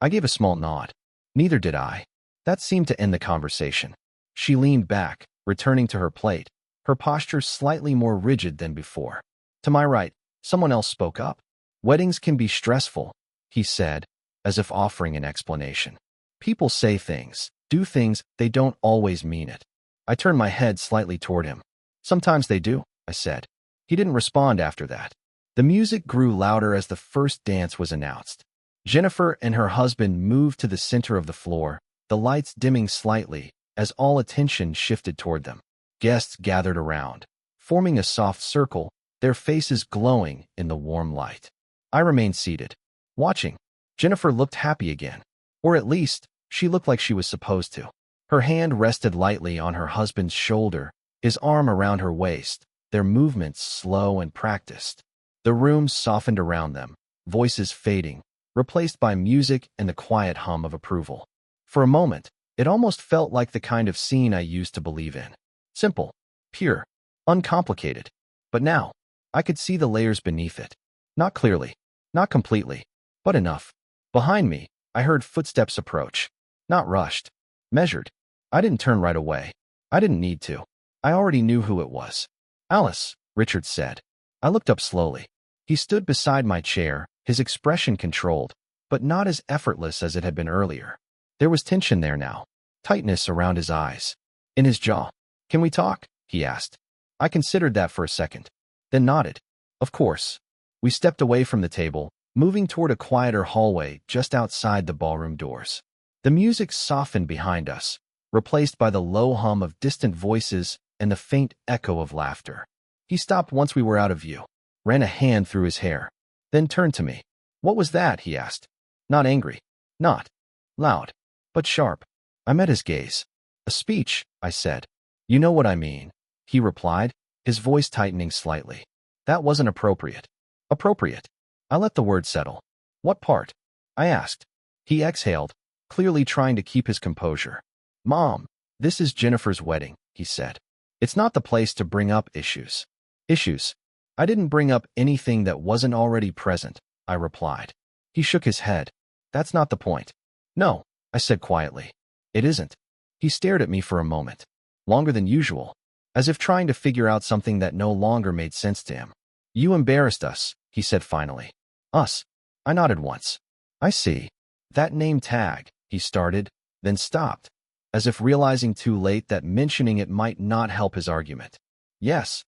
I gave a small nod. Neither did I. That seemed to end the conversation. She leaned back, returning to her plate, her posture slightly more rigid than before. To my right, someone else spoke up. Weddings can be stressful, he said, as if offering an explanation. People say things, do things, they don't always mean it. I turned my head slightly toward him. Sometimes they do, I said. He didn't respond after that. The music grew louder as the first dance was announced. Jennifer and her husband moved to the center of the floor, the lights dimming slightly as all attention shifted toward them. Guests gathered around, forming a soft circle, their faces glowing in the warm light. I remained seated, watching. Jennifer looked happy again, or at least, she looked like she was supposed to. Her hand rested lightly on her husband's shoulder, his arm around her waist, their movements slow and practiced. The room softened around them, voices fading, replaced by music and the quiet hum of approval. For a moment, it almost felt like the kind of scene I used to believe in. Simple, pure, uncomplicated. But now, I could see the layers beneath it. Not clearly, not completely, but enough. Behind me, I heard footsteps approach. Not rushed, measured. I didn't turn right away. I didn't need to. I already knew who it was. Alice, Richard said. I looked up slowly. He stood beside my chair, his expression controlled, but not as effortless as it had been earlier. There was tension there now, tightness around his eyes, in his jaw. Can we talk? He asked. I considered that for a second, then nodded. Of course. We stepped away from the table, moving toward a quieter hallway just outside the ballroom doors. The music softened behind us, replaced by the low hum of distant voices and the faint echo of laughter. He stopped once we were out of view, ran a hand through his hair, then turned to me. What was that? He asked. Not angry, not loud, but sharp. I met his gaze. A speech, I said. You know what I mean, he replied, his voice tightening slightly. That wasn't appropriate. Appropriate. I let the word settle. What part? I asked. He exhaled, clearly trying to keep his composure. Mom, this is Jennifer's wedding, he said. It's not the place to bring up issues. Issues? I didn't bring up anything that wasn't already present, I replied. He shook his head. That's not the point. No, I said quietly. It isn't. He stared at me for a moment, longer than usual, as if trying to figure out something that no longer made sense to him. You embarrassed us, he said finally. Us. I nodded once. I see. That name tag, he started, then stopped, as if realizing too late that mentioning it might not help his argument. Yes.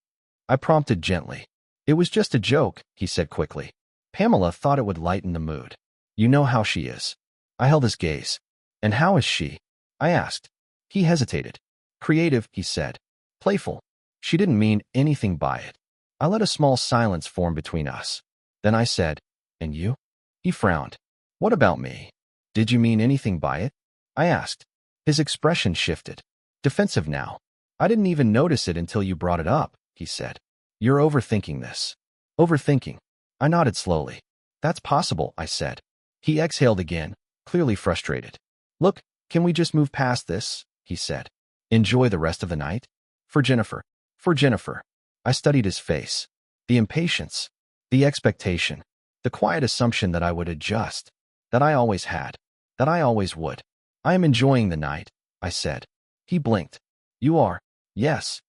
I prompted gently. It was just a joke, he said quickly. Pamela thought it would lighten the mood. You know how she is. I held his gaze. And how is she? I asked. He hesitated. Creative, he said. Playful. She didn't mean anything by it. I let a small silence form between us. Then I said, and you? He frowned. What about me? Did you mean anything by it? I asked. His expression shifted. Defensive now. I didn't even notice it until you brought it up, he said. You're overthinking this. Overthinking. I nodded slowly. That's possible, I said. He exhaled again, clearly frustrated. Look, can we just move past this? He said. Enjoy the rest of the night? For Jennifer. For Jennifer. I studied his face. The impatience. The expectation. The quiet assumption that I would adjust. That I always had. That I always would. I am enjoying the night, I said. He blinked. You are? Yes.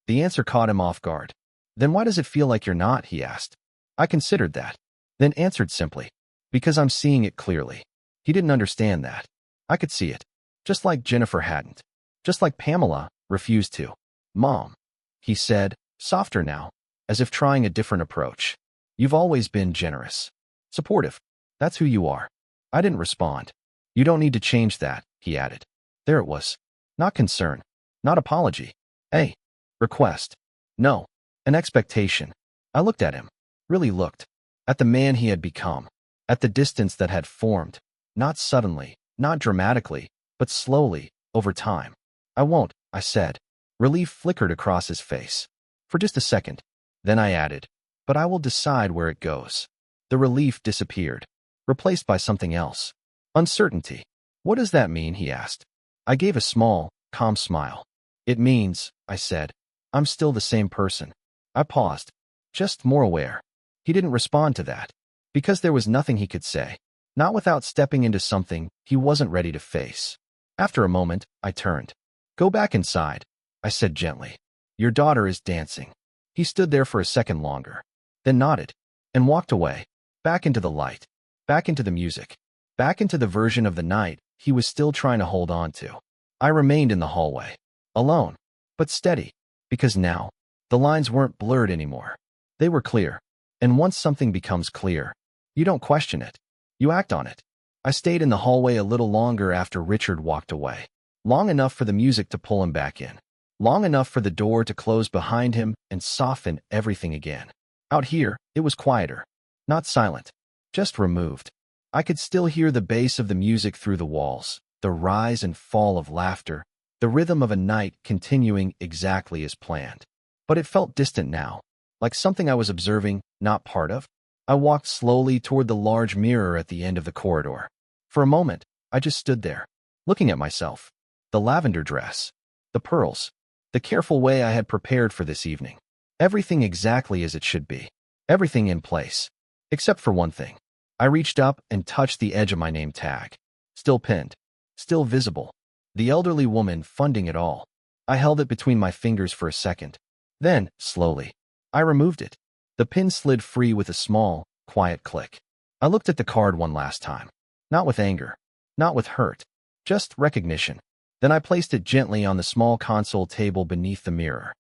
The answer caught him off guard. Then why does it feel like you're not? He asked. I considered that. Then answered simply. Because I'm seeing it clearly. He didn't understand that. I could see it. Just like Jennifer hadn't. Just like Pamela refused to. Mom, he said, softer now, as if trying a different approach. You've always been generous. Supportive. That's who you are. I didn't respond. You don't need to change that, he added. There it was. Not concern. Not apology. A request. No. An expectation. I looked at him. Really looked. At the man he had become. At the distance that had formed. Not suddenly, not dramatically, but slowly, over time. I won't, I said. Relief flickered across his face. For just a second. Then I added, but I will decide where it goes. The relief disappeared, replaced by something else. Uncertainty. What does that mean? He asked. I gave a small, calm smile. It means, I said, I'm still the same person. I paused, just more aware. He didn't respond to that, because there was nothing he could say, not without stepping into something he wasn't ready to face. After a moment, I turned. Go back inside, I said gently. Your daughter is dancing. He stood there for a second longer, then nodded, and walked away, back into the light, back into the music, back into the version of the night he was still trying to hold on to. I remained in the hallway, alone, but steady, because now, the lines weren't blurred anymore. They were clear. And once something becomes clear, you don't question it. You act on it. I stayed in the hallway a little longer after Richard walked away. Long enough for the music to pull him back in. Long enough for the door to close behind him and soften everything again. Out here, it was quieter. Not silent. Just removed. I could still hear the bass of the music through the walls, the rise and fall of laughter, the rhythm of a night continuing exactly as planned. But it felt distant now, like something I was observing, not part of. I walked slowly toward the large mirror at the end of the corridor. For a moment, I just stood there, looking at myself. The lavender dress, the pearls, the careful way I had prepared for this evening. Everything exactly as it should be. Everything in place. Except for one thing. I reached up and touched the edge of my name tag. Still pinned. Still visible. The elderly woman funding it all. I held it between my fingers for a second. Then, slowly, I removed it. The pin slid free with a small, quiet click. I looked at the card one last time. Not with anger. Not with hurt. Just recognition. Then I placed it gently on the small console table beneath the mirror.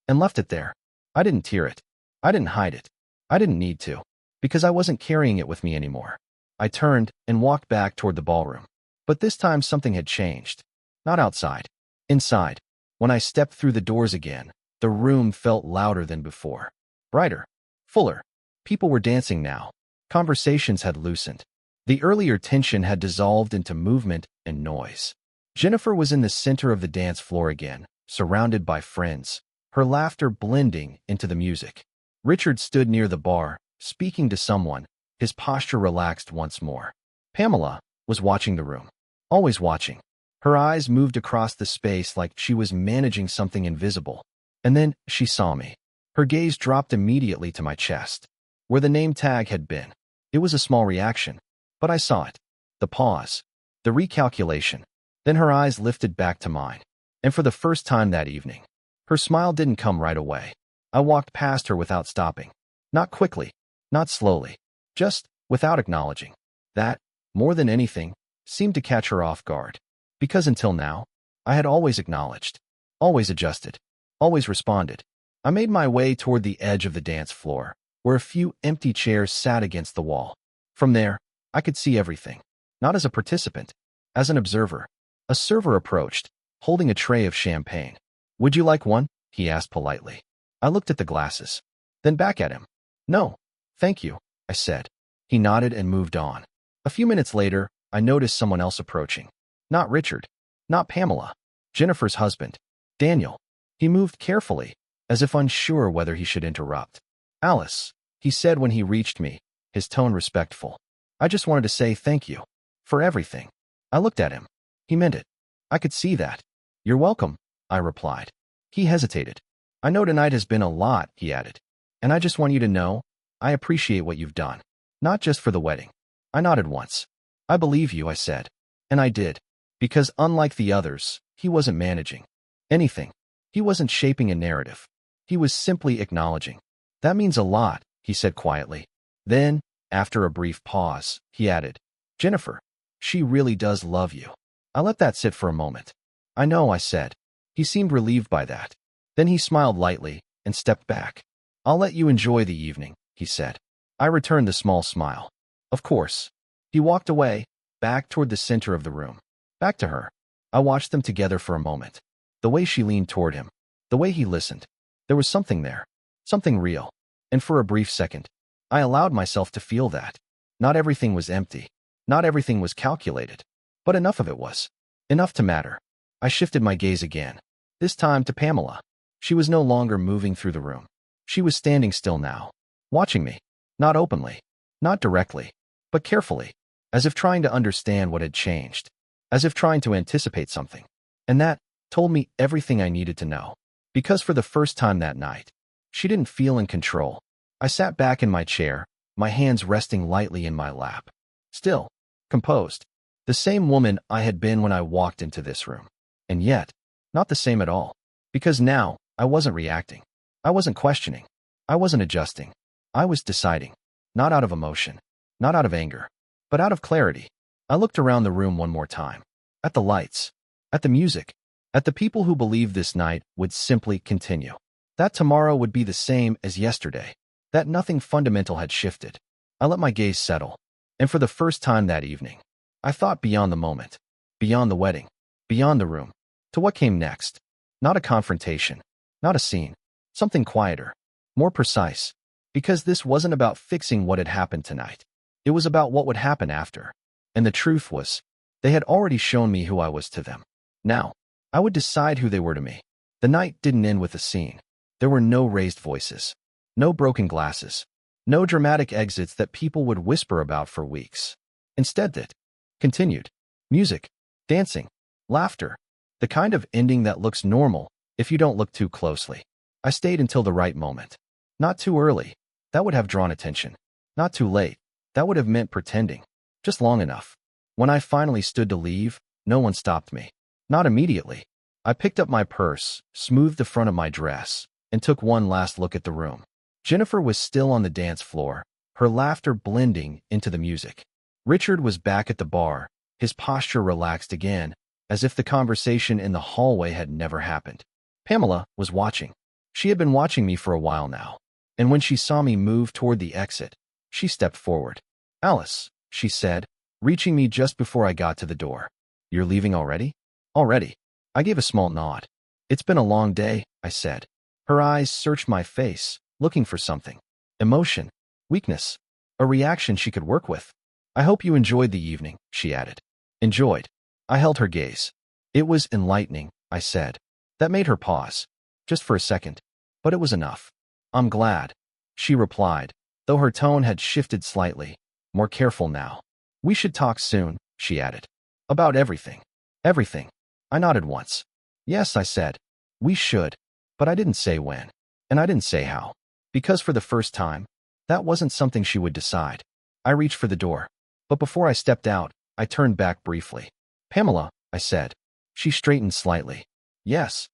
And left it there. I didn't tear it. I didn't hide it. I didn't need to. Because I wasn't carrying it with me anymore. I turned and walked back toward the ballroom. But this time something had changed. Not outside. Inside. When I stepped through the doors again, the room felt louder than before. Brighter. Fuller. People were dancing now. Conversations had loosened. The earlier tension had dissolved into movement and noise. Jennifer was in the center of the dance floor again, surrounded by friends, her laughter blending into the music. Richard stood near the bar, speaking to someone, his posture relaxed once more. Pamela was watching the room. Always watching. Her eyes moved across the space like she was managing something invisible. And then she saw me. Her gaze dropped immediately to my chest, where the name tag had been. It was a small reaction, but I saw it. The pause. The recalculation. Then her eyes lifted back to mine. And for the first time that evening, her smile didn't come right away. I walked past her without stopping. Not quickly. Not slowly. Just without acknowledging. That, more than anything, seemed to catch her off guard. Because until now, I had always acknowledged, always adjusted, always responded. I made my way toward the edge of the dance floor, where a few empty chairs sat against the wall. From there, I could see everything. Not as a participant, as an observer. A server approached, holding a tray of champagne. "Would you like one?" he asked politely. I looked at the glasses, then back at him. "No, thank you," I said. He nodded and moved on. A few minutes later, I noticed someone else approaching. Not Richard. Not Pamela. Jennifer's husband. Daniel. He moved carefully, as if unsure whether he should interrupt. "Alice," he said when he reached me, his tone respectful. "I just wanted to say thank you. For everything." I looked at him. He meant it. I could see that. "You're welcome," I replied. He hesitated. "I know tonight has been a lot," he added. "And I just want you to know, I appreciate what you've done. Not just for the wedding." I nodded once. "I believe you," I said. And I did. Because unlike the others, he wasn't managing anything. He wasn't shaping a narrative. He was simply acknowledging. "That means a lot," he said quietly. Then, after a brief pause, he added, "Jennifer, she really does love you." I let that sit for a moment. "I know," I said. He seemed relieved by that. Then he smiled lightly and stepped back. "I'll let you enjoy the evening," he said. I returned the small smile. "Of course." He walked away, back toward the center of the room. Back to her. I watched them together for a moment. The way she leaned toward him. The way he listened. There was something there. Something real. And for a brief second, I allowed myself to feel that. Not everything was empty. Not everything was calculated. But enough of it was. Enough to matter. I shifted my gaze again. This time to Pamela. She was no longer moving through the room. She was standing still now. Watching me. Not openly. Not directly. But carefully. As if trying to understand what had changed. As if trying to anticipate something. And that told me everything I needed to know. Because for the first time that night, she didn't feel in control. I sat back in my chair, my hands resting lightly in my lap. Still, composed. The same woman I had been when I walked into this room. And yet, not the same at all. Because now, I wasn't reacting. I wasn't questioning. I wasn't adjusting. I was deciding. Not out of emotion. Not out of anger. But out of clarity. I looked around the room one more time. At the lights. At the music. At the people who believed this night would simply continue. That tomorrow would be the same as yesterday. That nothing fundamental had shifted. I let my gaze settle. And for the first time that evening, I thought beyond the moment. Beyond the wedding. Beyond the room. To what came next. Not a confrontation. Not a scene. Something quieter. More precise. Because this wasn't about fixing what had happened tonight. It was about what would happen after. And the truth was, they had already shown me who I was to them. Now, I would decide who they were to me. The night didn't end with a scene. There were no raised voices. No broken glasses. No dramatic exits that people would whisper about for weeks. Instead that continued. Music. Dancing. Laughter. The kind of ending that looks normal if you don't look too closely. I stayed until the right moment. Not too early. That would have drawn attention. Not too late. That would have meant pretending. Just long enough. When I finally stood to leave, no one stopped me. Not immediately. I picked up my purse, smoothed the front of my dress, and took one last look at the room. Jennifer was still on the dance floor, her laughter blending into the music. Richard was back at the bar, his posture relaxed again, as if the conversation in the hallway had never happened. Pamela was watching. She had been watching me for a while now, and when she saw me move toward the exit, she stepped forward. "Alice," she said, reaching me just before I got to the door. "You're leaving already?" "Already." I gave a small nod. "It's been a long day," I said. Her eyes searched my face, looking for something. Emotion, weakness, a reaction she could work with. "I hope you enjoyed the evening," she added. "Enjoyed." I held her gaze. "It was enlightening," I said. That made her pause, just for a second, but it was enough. "I'm glad," she replied, though her tone had shifted slightly, more careful now. "We should talk soon," she added. "About everything." "Everything." I nodded once. "Yes," I said. "We should." But I didn't say when, and I didn't say how, because for the first time, that wasn't something she would decide. I reached for the door, but before I stepped out, I turned back briefly. "Pamela," I said. She straightened slightly. "Yes."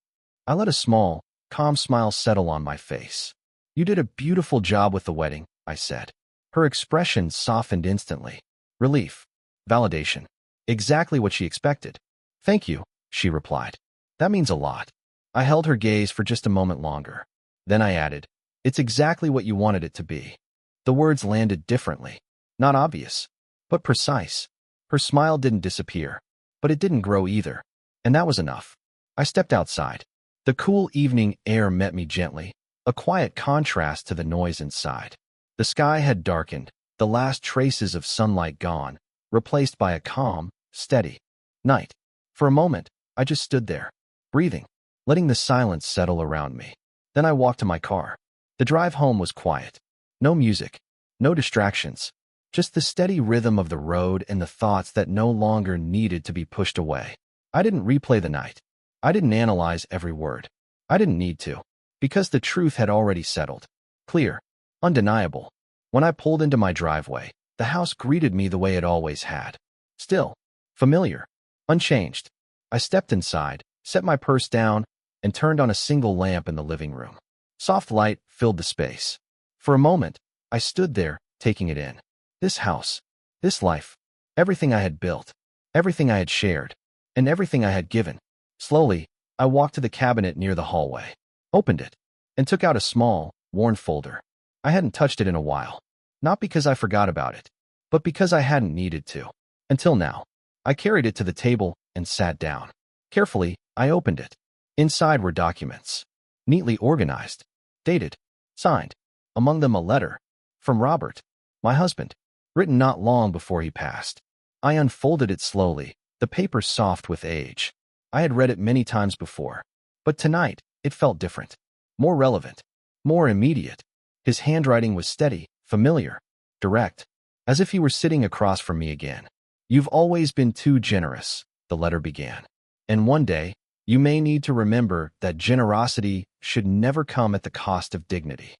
I let a small, calm smile settle on my face. "You did a beautiful job with the wedding," I said. Her expression softened instantly. Relief. Validation. Exactly what she expected. "Thank you," she replied. "That means a lot." I held her gaze for just a moment longer. Then I added, "It's exactly what you wanted it to be." The words landed differently. Not obvious, but precise. Her smile didn't disappear, but it didn't grow either. And that was enough. I stepped outside. The cool evening air met me gently, a quiet contrast to the noise inside. The sky had darkened, the last traces of sunlight gone, replaced by a calm, steady night. For a moment, I just stood there, breathing, letting the silence settle around me. Then I walked to my car. The drive home was quiet. No music, no distractions, just the steady rhythm of the road and the thoughts that no longer needed to be pushed away. I didn't replay the night. I didn't analyze every word. I didn't need to, because the truth had already settled. Clear, undeniable. When I pulled into my driveway, the house greeted me the way it always had. Still, familiar, unchanged. I stepped inside, set my purse down, and turned on a single lamp in the living room. Soft light filled the space. For a moment, I stood there, taking it in. This house, this life, everything I had built, everything I had shared, and everything I had given. Slowly, I walked to the cabinet near the hallway, opened it, and took out a small, worn folder. I hadn't touched it in a while. Not because I forgot about it, but because I hadn't needed to. Until now. I carried it to the table and sat down. Carefully, I opened it. Inside were documents, neatly organized, dated, signed. Among them a letter from Robert, my husband, written not long before he passed. I unfolded it slowly, the paper soft with age. I had read it many times before, but tonight it felt different, more relevant, more immediate. His handwriting was steady, familiar, direct, as if he were sitting across from me again. "You've always been too generous," the letter began. "And one day, you may need to remember that generosity should never come at the cost of dignity."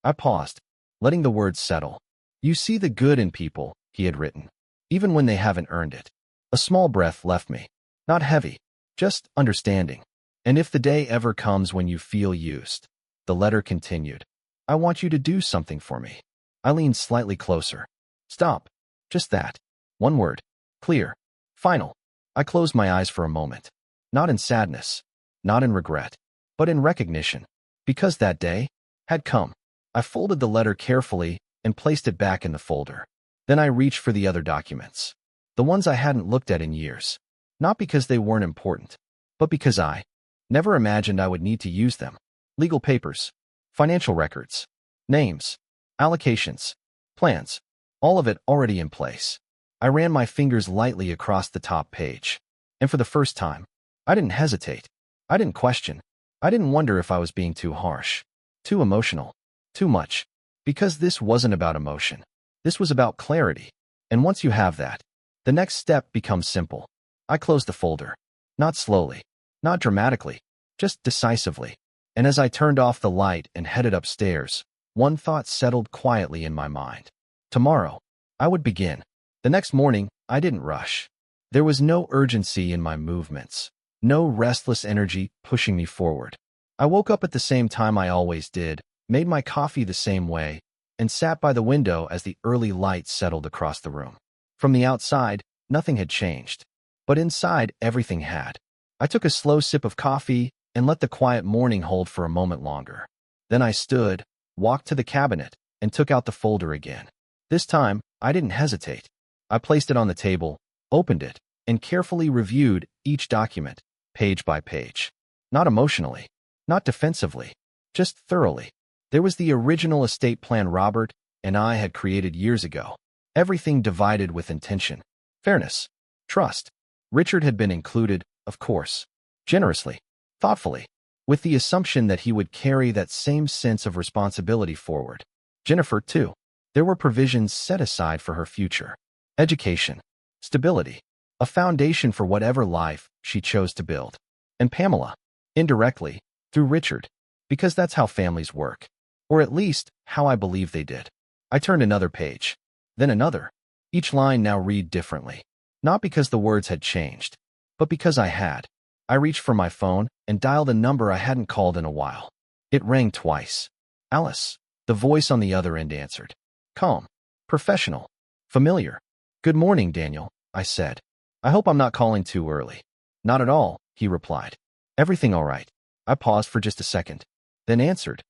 I paused, letting the words settle. "You see the good in people," he had written, "even when they haven't earned it." A small breath left me. Not heavy, just understanding. "And if the day ever comes when you feel used," the letter continued, "I want you to do something for me." I leaned slightly closer. "Stop." Just that. One word. Clear. Final. I closed my eyes for a moment. Not in sadness, not in regret, but in recognition. Because that day had come. I folded the letter carefully and placed it back in the folder. Then I reached for the other documents. The ones I hadn't looked at in years. Not because they weren't important, but because I never imagined I would need to use them. Legal papers, financial records, names, allocations, plans, all of it already in place. I ran my fingers lightly across the top page. And for the first time, I didn't hesitate. I didn't question. I didn't wonder if I was being too harsh, too emotional, too much. Because this wasn't about emotion. This was about clarity. And once you have that, the next step becomes simple. I closed the folder. Not slowly, not dramatically, just decisively. And as I turned off the light and headed upstairs, one thought settled quietly in my mind. Tomorrow, I would begin. The next morning, I didn't rush. There was no urgency in my movements, no restless energy pushing me forward. I woke up at the same time I always did, made my coffee the same way, and sat by the window as the early light settled across the room. From the outside, nothing had changed, but inside, everything had. I took a slow sip of coffee and let the quiet morning hold for a moment longer. Then I stood, walked to the cabinet, and took out the folder again. This time, I didn't hesitate. I placed it on the table, opened it, and carefully reviewed each document, page by page. Not emotionally, not defensively, just thoroughly. There was the original estate plan Robert and I had created years ago. Everything divided with intention, fairness, trust. Richard had been included, of course, generously, thoughtfully, with the assumption that he would carry that same sense of responsibility forward. Jennifer, too. There were provisions set aside for her future. Education, stability, a foundation for whatever life she chose to build. And Pamela, indirectly, through Richard, because that's how families work. Or at least, how I believe they did. I turned another page, then another. Each line now read differently. Not because the words had changed, but because I had. I reached for my phone and dialed a number I hadn't called in a while. It rang twice. Alice, the voice on the other end answered. Calm, professional, familiar. Good morning, Daniel, I said. I hope I'm not calling too early. Not at all, he replied. Everything all right. I paused for just a second, then answered.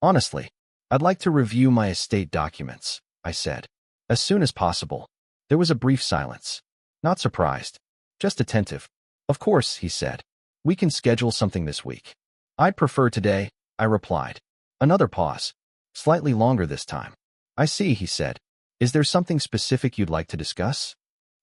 Honestly, I'd like to review my estate documents, I said. As soon as possible. There was a brief silence. Not surprised, just attentive. Of course, he said. We can schedule something this week. I'd prefer today, I replied. Another pause. Slightly longer this time. I see, he said. Is there something specific you'd like to discuss?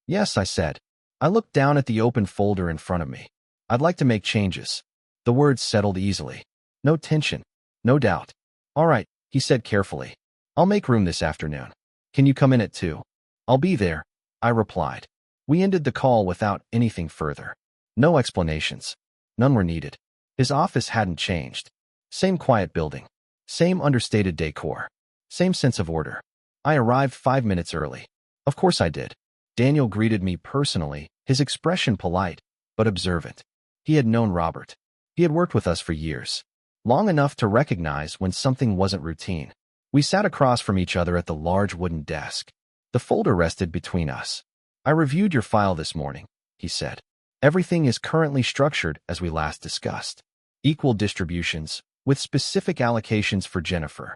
Yes, I said. I looked down at the open folder in front of me. I'd like to make changes. The words settled easily. No tension. No doubt. All right, he said carefully. I'll make room this afternoon. Can you come in at 2? I'll be there, I replied. We ended the call without anything further. No explanations. None were needed. His office hadn't changed. Same quiet building. Same understated decor. Same sense of order. I arrived 5 minutes early. Of course I did. Daniel greeted me personally, his expression polite, but observant. He had known Robert. He had worked with us for years. Long enough to recognize when something wasn't routine. We sat across from each other at the large wooden desk. The folder rested between us. I reviewed your file this morning, he said. Everything is currently structured as we last discussed. Equal distributions, with specific allocations for Jennifer.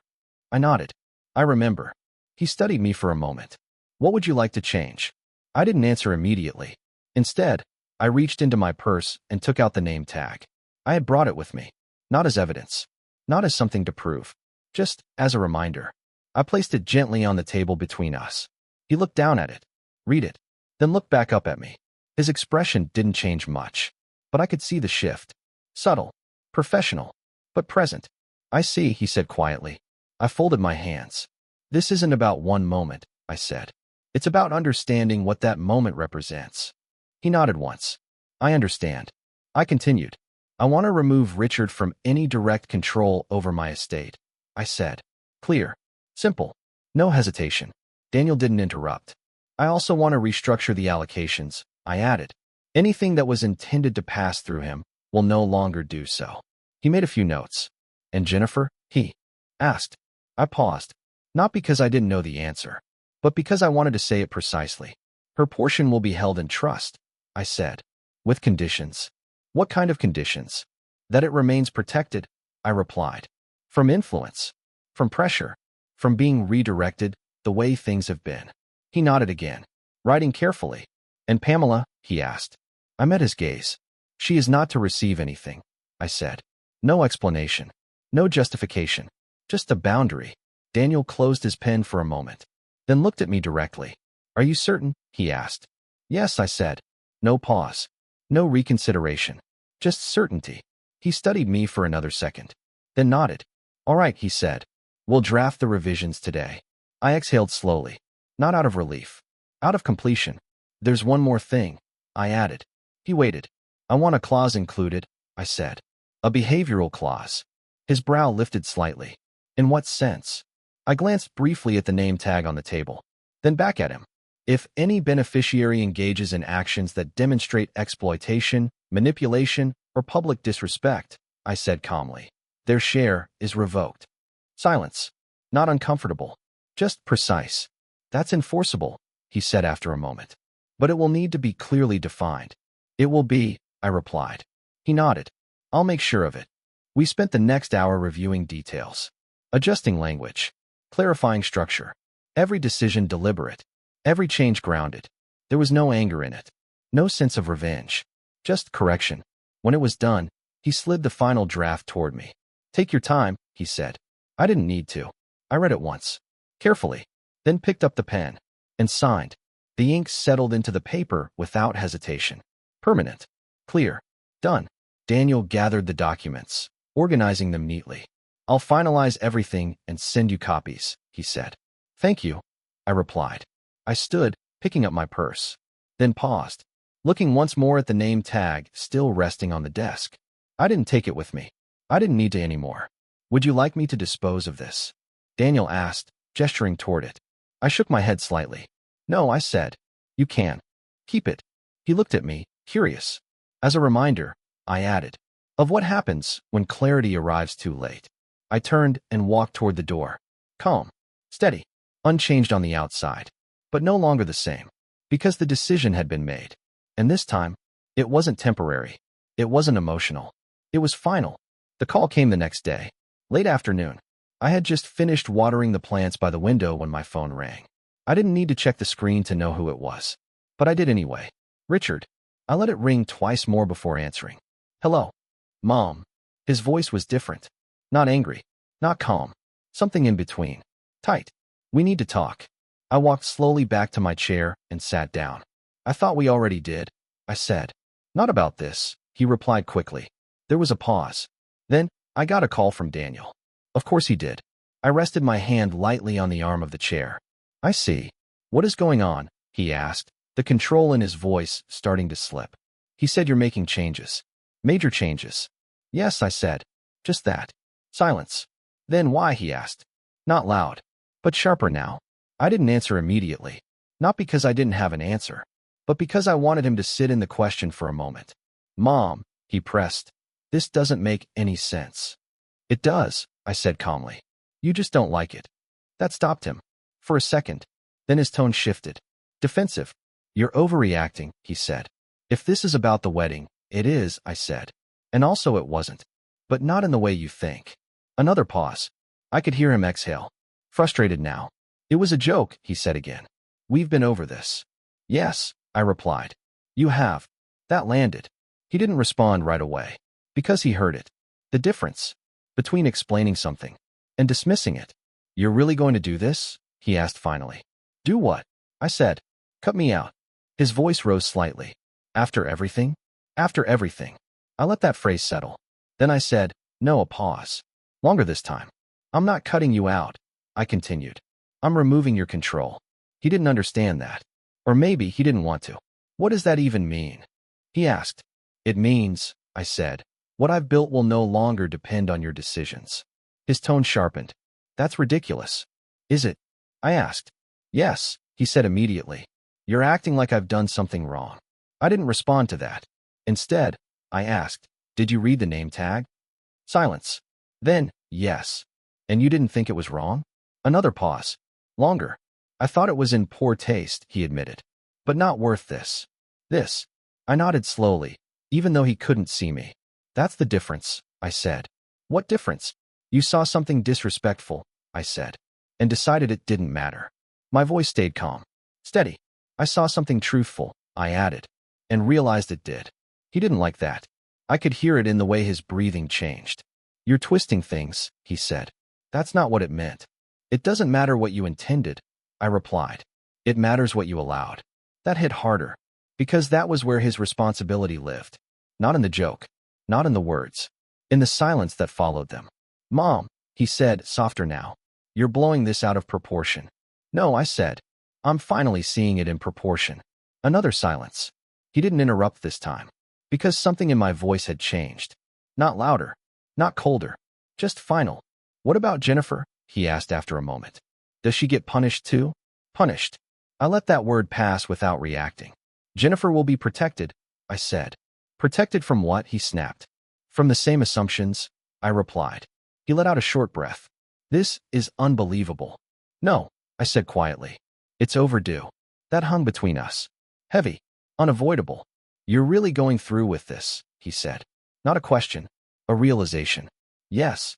I nodded. I remember. He studied me for a moment. What would you like to change? I didn't answer immediately. Instead, I reached into my purse and took out the name tag. I had brought it with me. Not as evidence. Not as something to prove. Just as a reminder. I placed it gently on the table between us. He looked down at it. Read it. Then looked back up at me. His expression didn't change much. But I could see the shift. Subtle. Professional. But present. I see, he said quietly. I folded my hands. This isn't about one moment, I said. It's about understanding what that moment represents. He nodded once. I understand. I continued. I want to remove Richard from any direct control over my estate, I said. Clear. Simple. No hesitation. Daniel didn't interrupt. I also want to restructure the allocations, I added. Anything that was intended to pass through him will no longer do so. He made a few notes. And Jennifer? He asked. I paused. Not because I didn't know the answer, but because I wanted to say it precisely. Her portion will be held in trust, I said. With conditions. What kind of conditions? That it remains protected, I replied. From influence. From pressure. From being redirected the way things have been. He nodded again, writing carefully. And Pamela? He asked. I met his gaze. She is not to receive anything, I said. No explanation. No justification. Just a boundary. Daniel closed his pen for a moment, then looked at me directly. Are you certain? He asked. Yes, I said. No pause. No reconsideration. Just certainty. He studied me for another second, then nodded. All right, he said. We'll draft the revisions today. I exhaled slowly, not out of relief, out of completion. There's one more thing, I added. He waited. I want a clause included, I said. A behavioral clause. His brow lifted slightly. In what sense? I glanced briefly at the name tag on the table, then back at him. If any beneficiary engages in actions that demonstrate exploitation, manipulation, or public disrespect, I said calmly, their share is revoked. Silence. Not uncomfortable. Just precise. That's enforceable, he said after a moment. But it will need to be clearly defined. It will be, I replied. He nodded. I'll make sure of it. We spent the next hour reviewing details, adjusting language, clarifying structure, every decision deliberate, every change grounded. There was no anger in it, no sense of revenge, just correction. When it was done, he slid the final draft toward me. Take your time, he said. I didn't need to. I read it once, carefully, then picked up the pen and signed. The ink settled into the paper without hesitation. Permanent. Clear. Done. Daniel gathered the documents, organizing them neatly. I'll finalize everything and send you copies, he said. Thank you, I replied. I stood, picking up my purse, then paused, looking once more at the name tag still resting on the desk. I didn't take it with me. I didn't need to anymore. Would you like me to dispose of this? Daniel asked, gesturing toward it. I shook my head slightly. No, I said. You can. Keep it. He looked at me, curious. As a reminder, I added, of what happens when clarity arrives too late. I turned and walked toward the door. Calm, steady, unchanged on the outside, but no longer the same, because the decision had been made. And this time, it wasn't temporary. It wasn't emotional. It was final. The call came the next day, late afternoon. I had just finished watering the plants by the window when my phone rang. I didn't need to check the screen to know who it was, but I did anyway. Richard. I let it ring twice more before answering. Hello. Mom. His voice was different. Not angry. Not calm. Something in between. Tight. We need to talk. I walked slowly back to my chair and sat down. I thought we already did, I said. Not about this, he replied quickly. There was a pause. Then, I got a call from Daniel. Of course he did. I rested my hand lightly on the arm of the chair. I see. What is going on? He asked, the control in his voice starting to slip. He said you're making changes. Major changes. Yes, I said. Just that. Silence. Then why? He asked. Not loud, but sharper now. I didn't answer immediately. Not because I didn't have an answer, but because I wanted him to sit in the question for a moment. Mom, he pressed. This doesn't make any sense. It does, I said calmly. You just don't like it. That stopped him. For a second. Then his tone shifted. Defensive. You're overreacting, he said. If this is about the wedding, it is, I said. And also it wasn't. But not in the way you think. Another pause. I could hear him exhale. Frustrated now. It was a joke, he said again. We've been over this. Yes, I replied. You have. That landed. He didn't respond right away. Because he heard it. The difference between explaining something and dismissing it. You're really going to do this? He asked finally. Do what? I said. Cut me out. His voice rose slightly. After everything? After everything. I let that phrase settle. Then I said, no, a pause. Longer this time. I'm not cutting you out, I continued. I'm removing your control. He didn't understand that. Or maybe he didn't want to. What does that even mean? He asked. It means, I said, what I've built will no longer depend on your decisions. His tone sharpened. That's ridiculous. Is it? I asked. Yes, he said immediately. You're acting like I've done something wrong. I didn't respond to that. Instead, I asked, did you read the name tag? Silence. Then, yes. And you didn't think it was wrong? Another pause. Longer. I thought it was in poor taste, he admitted. But not worth this. This. I nodded slowly, even though he couldn't see me. That's the difference, I said. What difference? You saw something disrespectful, I said, and decided it didn't matter. My voice stayed calm. Steady. I saw something truthful, I added, and realized it did. He didn't like that. I could hear it in the way his breathing changed. You're twisting things, he said. That's not what it meant. It doesn't matter what you intended, I replied. It matters what you allowed. That hit harder, because that was where his responsibility lived. Not in the joke, not in the words, in the silence that followed them. Mom, he said, softer now. You're blowing this out of proportion. No, I said. I'm finally seeing it in proportion. Another silence. He didn't interrupt this time, because something in my voice had changed. Not louder, not colder, Just final. What about Jennifer? He asked after a moment. Does she get punished too? Punished. I let that word pass without reacting. Jennifer will be protected, I said. Protected from what? He snapped. From the same assumptions, I replied. He let out a short breath. This is unbelievable. No, I said quietly. It's overdue. That hung between us. Heavy. Unavoidable. You're really going through with this, he said. Not a question. A realization. Yes.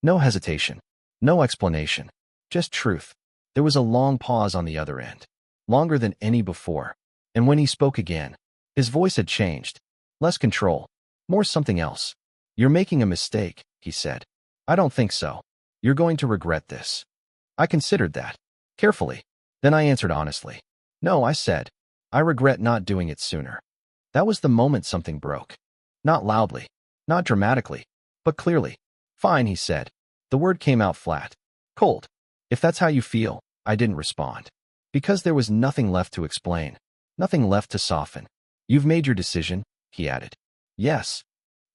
No hesitation. No explanation. Just truth. There was a long pause on the other end. Longer than any before. And when he spoke again, his voice had changed. Less control. More something else. You're making a mistake, he said. I don't think so. You're going to regret this. I considered that. Carefully. Then I answered honestly. No, I said. I regret not doing it sooner. That was the moment something broke. Not loudly. Not dramatically. But clearly. Fine, he said. The word came out flat. Cold. If that's how you feel, I didn't respond. Because there was nothing left to explain. Nothing left to soften. You've made your decision, he added. Yes.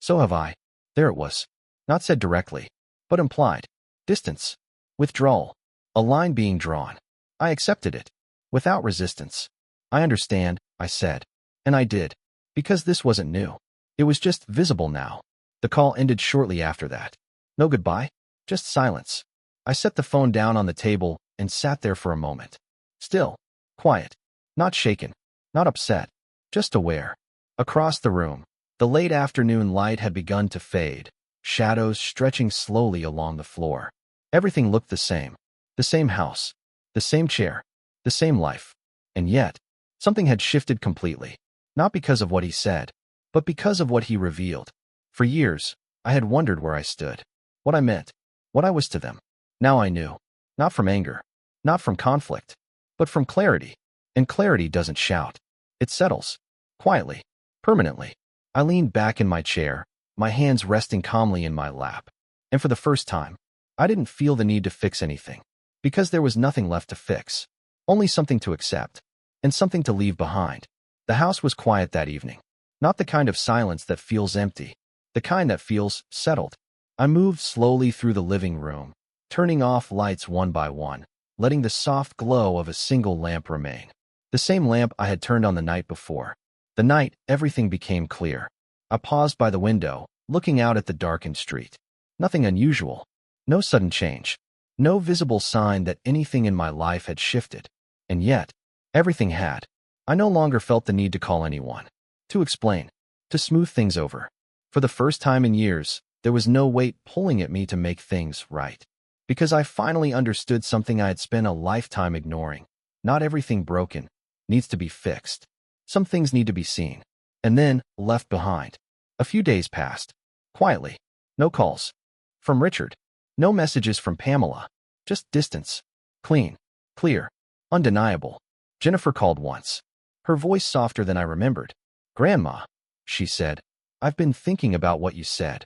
So have I. There it was. Not said directly, but implied. Distance. Withdrawal. A line being drawn. I accepted it. Without resistance. I understand, I said. And I did. Because this wasn't new. It was just visible now. The call ended shortly after that. No goodbye. Just silence. I set the phone down on the table and sat there for a moment. Still. Quiet. Not shaken. Not upset. Just aware. Across the room, the late afternoon light had begun to fade, shadows stretching slowly along the floor. Everything looked the same. The same house. The same chair. The same life. And yet, something had shifted completely. Not because of what he said, but because of what he revealed. For years, I had wondered where I stood. What I meant. What I was to them. Now I knew. Not from anger. Not from conflict. But from clarity. And clarity doesn't shout. It settles. Quietly. Permanently. I leaned back in my chair, my hands resting calmly in my lap. And for the first time, I didn't feel the need to fix anything. Because there was nothing left to fix. Only something to accept. And something to leave behind. The house was quiet that evening. Not the kind of silence that feels empty. The kind that feels settled. I moved slowly through the living room, turning off lights one by one, letting the soft glow of a single lamp remain. The same lamp I had turned on the night before. The night, everything became clear. I paused by the window, looking out at the darkened street. Nothing unusual. No sudden change. No visible sign that anything in my life had shifted. And yet, everything had. I no longer felt the need to call anyone. To explain. To smooth things over. For the first time in years, there was no weight pulling at me to make things right. Because I finally understood something I had spent a lifetime ignoring. Not everything broken needs to be fixed. Some things need to be seen. And then, left behind. A few days passed. Quietly. No calls. From Richard. No messages from Pamela. Just distance. Clean. Clear. Undeniable. Jennifer called once. Her voice softer than I remembered. Grandma, she said. I've been thinking about what you said.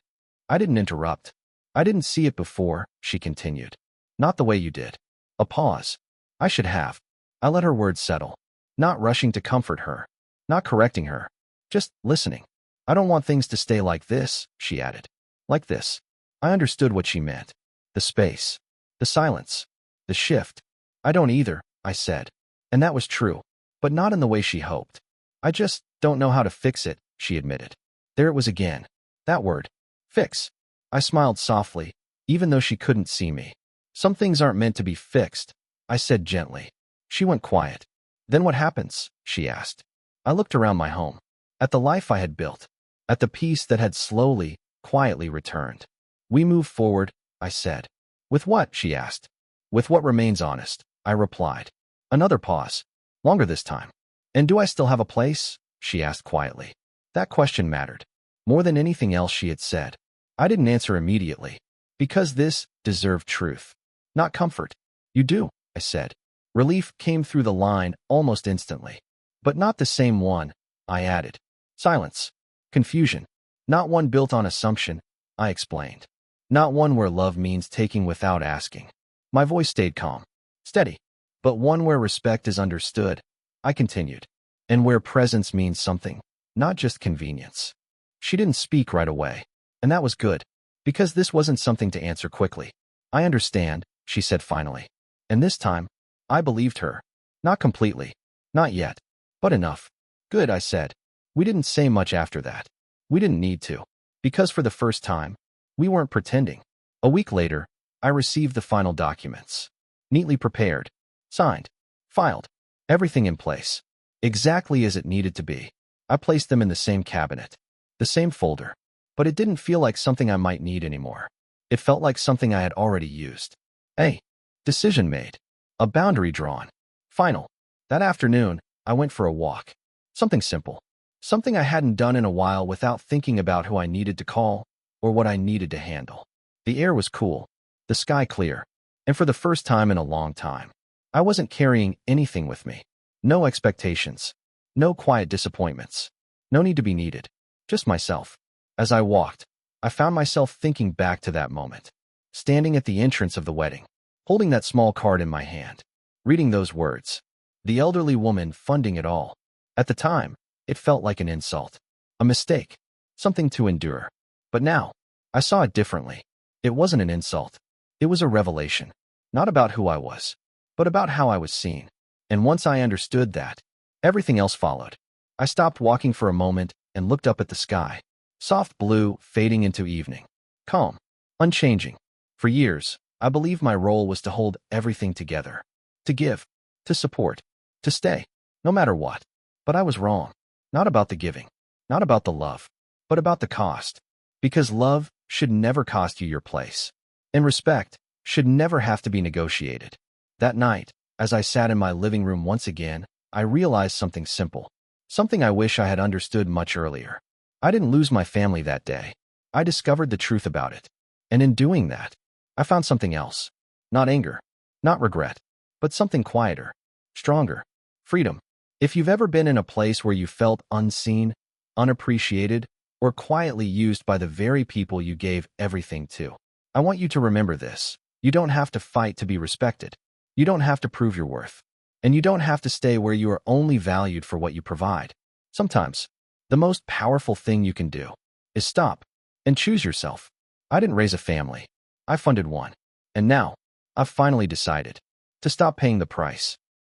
I didn't interrupt. I didn't see it before, she continued. Not the way you did. A pause. I should have. I let her words settle. Not rushing to comfort her. Not correcting her. Just listening. I don't want things to stay like this, she added. Like this. I understood what she meant. The space. The silence. The shift. I don't either, I said. And that was true. But not in the way she hoped. I just don't know how to fix it, she admitted. There it was again. That word. Fix. I smiled softly, even though she couldn't see me. Some things aren't meant to be fixed, I said gently. She went quiet. Then what happens? She asked. I looked around my home. At the life I had built. At the peace that had slowly, quietly returned. We move forward, I said. With what? She asked. With what remains honest, I replied. Another pause. Longer this time. And do I still have a place? She asked quietly. That question mattered. More than anything else she had said. I didn't answer immediately. Because this deserved truth. Not comfort. You do, I said. Relief came through the line almost instantly. But not the same one, I added. Silence. Confusion. Not one built on assumption, I explained. Not one where love means taking without asking. My voice stayed calm. Steady. But one where respect is understood, I continued. And where presence means something, not just convenience. She didn't speak right away. And that was good. Because this wasn't something to answer quickly. I understand, she said finally. And this time, I believed her. Not completely. Not yet. But enough. Good, I said. We didn't say much after that. We didn't need to. Because for the first time, we weren't pretending. A week later, I received the final documents. Neatly prepared. Signed. Filed. Everything in place. Exactly as it needed to be. I placed them in the same cabinet. The same folder. But it didn't feel like something I might need anymore. It felt like something I had already used. A decision made. A boundary drawn. Final. That afternoon, I went for a walk. Something simple. Something I hadn't done in a while without thinking about who I needed to call or what I needed to handle. The air was cool. The sky clear. And for the first time in a long time, I wasn't carrying anything with me. No expectations. No quiet disappointments. No need to be needed. Just myself. As I walked, I found myself thinking back to that moment. Standing at the entrance of the wedding, holding that small card in my hand, reading those words. The elderly woman funding it all. At the time, it felt like an insult. A mistake. Something to endure. But now, I saw it differently. It wasn't an insult. It was a revelation. Not about who I was, but about how I was seen. And once I understood that, everything else followed. I stopped walking for a moment and looked up at the sky. Soft blue, fading into evening. Calm. Unchanging. For years, I believed my role was to hold everything together. To give. To support. To stay. No matter what. But I was wrong. Not about the giving. Not about the love. But about the cost. Because love should never cost you your place. And respect should never have to be negotiated. That night, as I sat in my living room once again, I realized something simple. Something I wish I had understood much earlier. I didn't lose my family that day. I discovered the truth about it. And in doing that, I found something else. Not anger. Not regret. But something quieter. Stronger. Freedom. If you've ever been in a place where you felt unseen, unappreciated, or quietly used by the very people you gave everything to, I want you to remember this. You don't have to fight to be respected. You don't have to prove your worth. And you don't have to stay where you are only valued for what you provide. Sometimes, the most powerful thing you can do is stop and choose yourself. I didn't raise a family. I funded one. And now, I've finally decided to stop paying the price.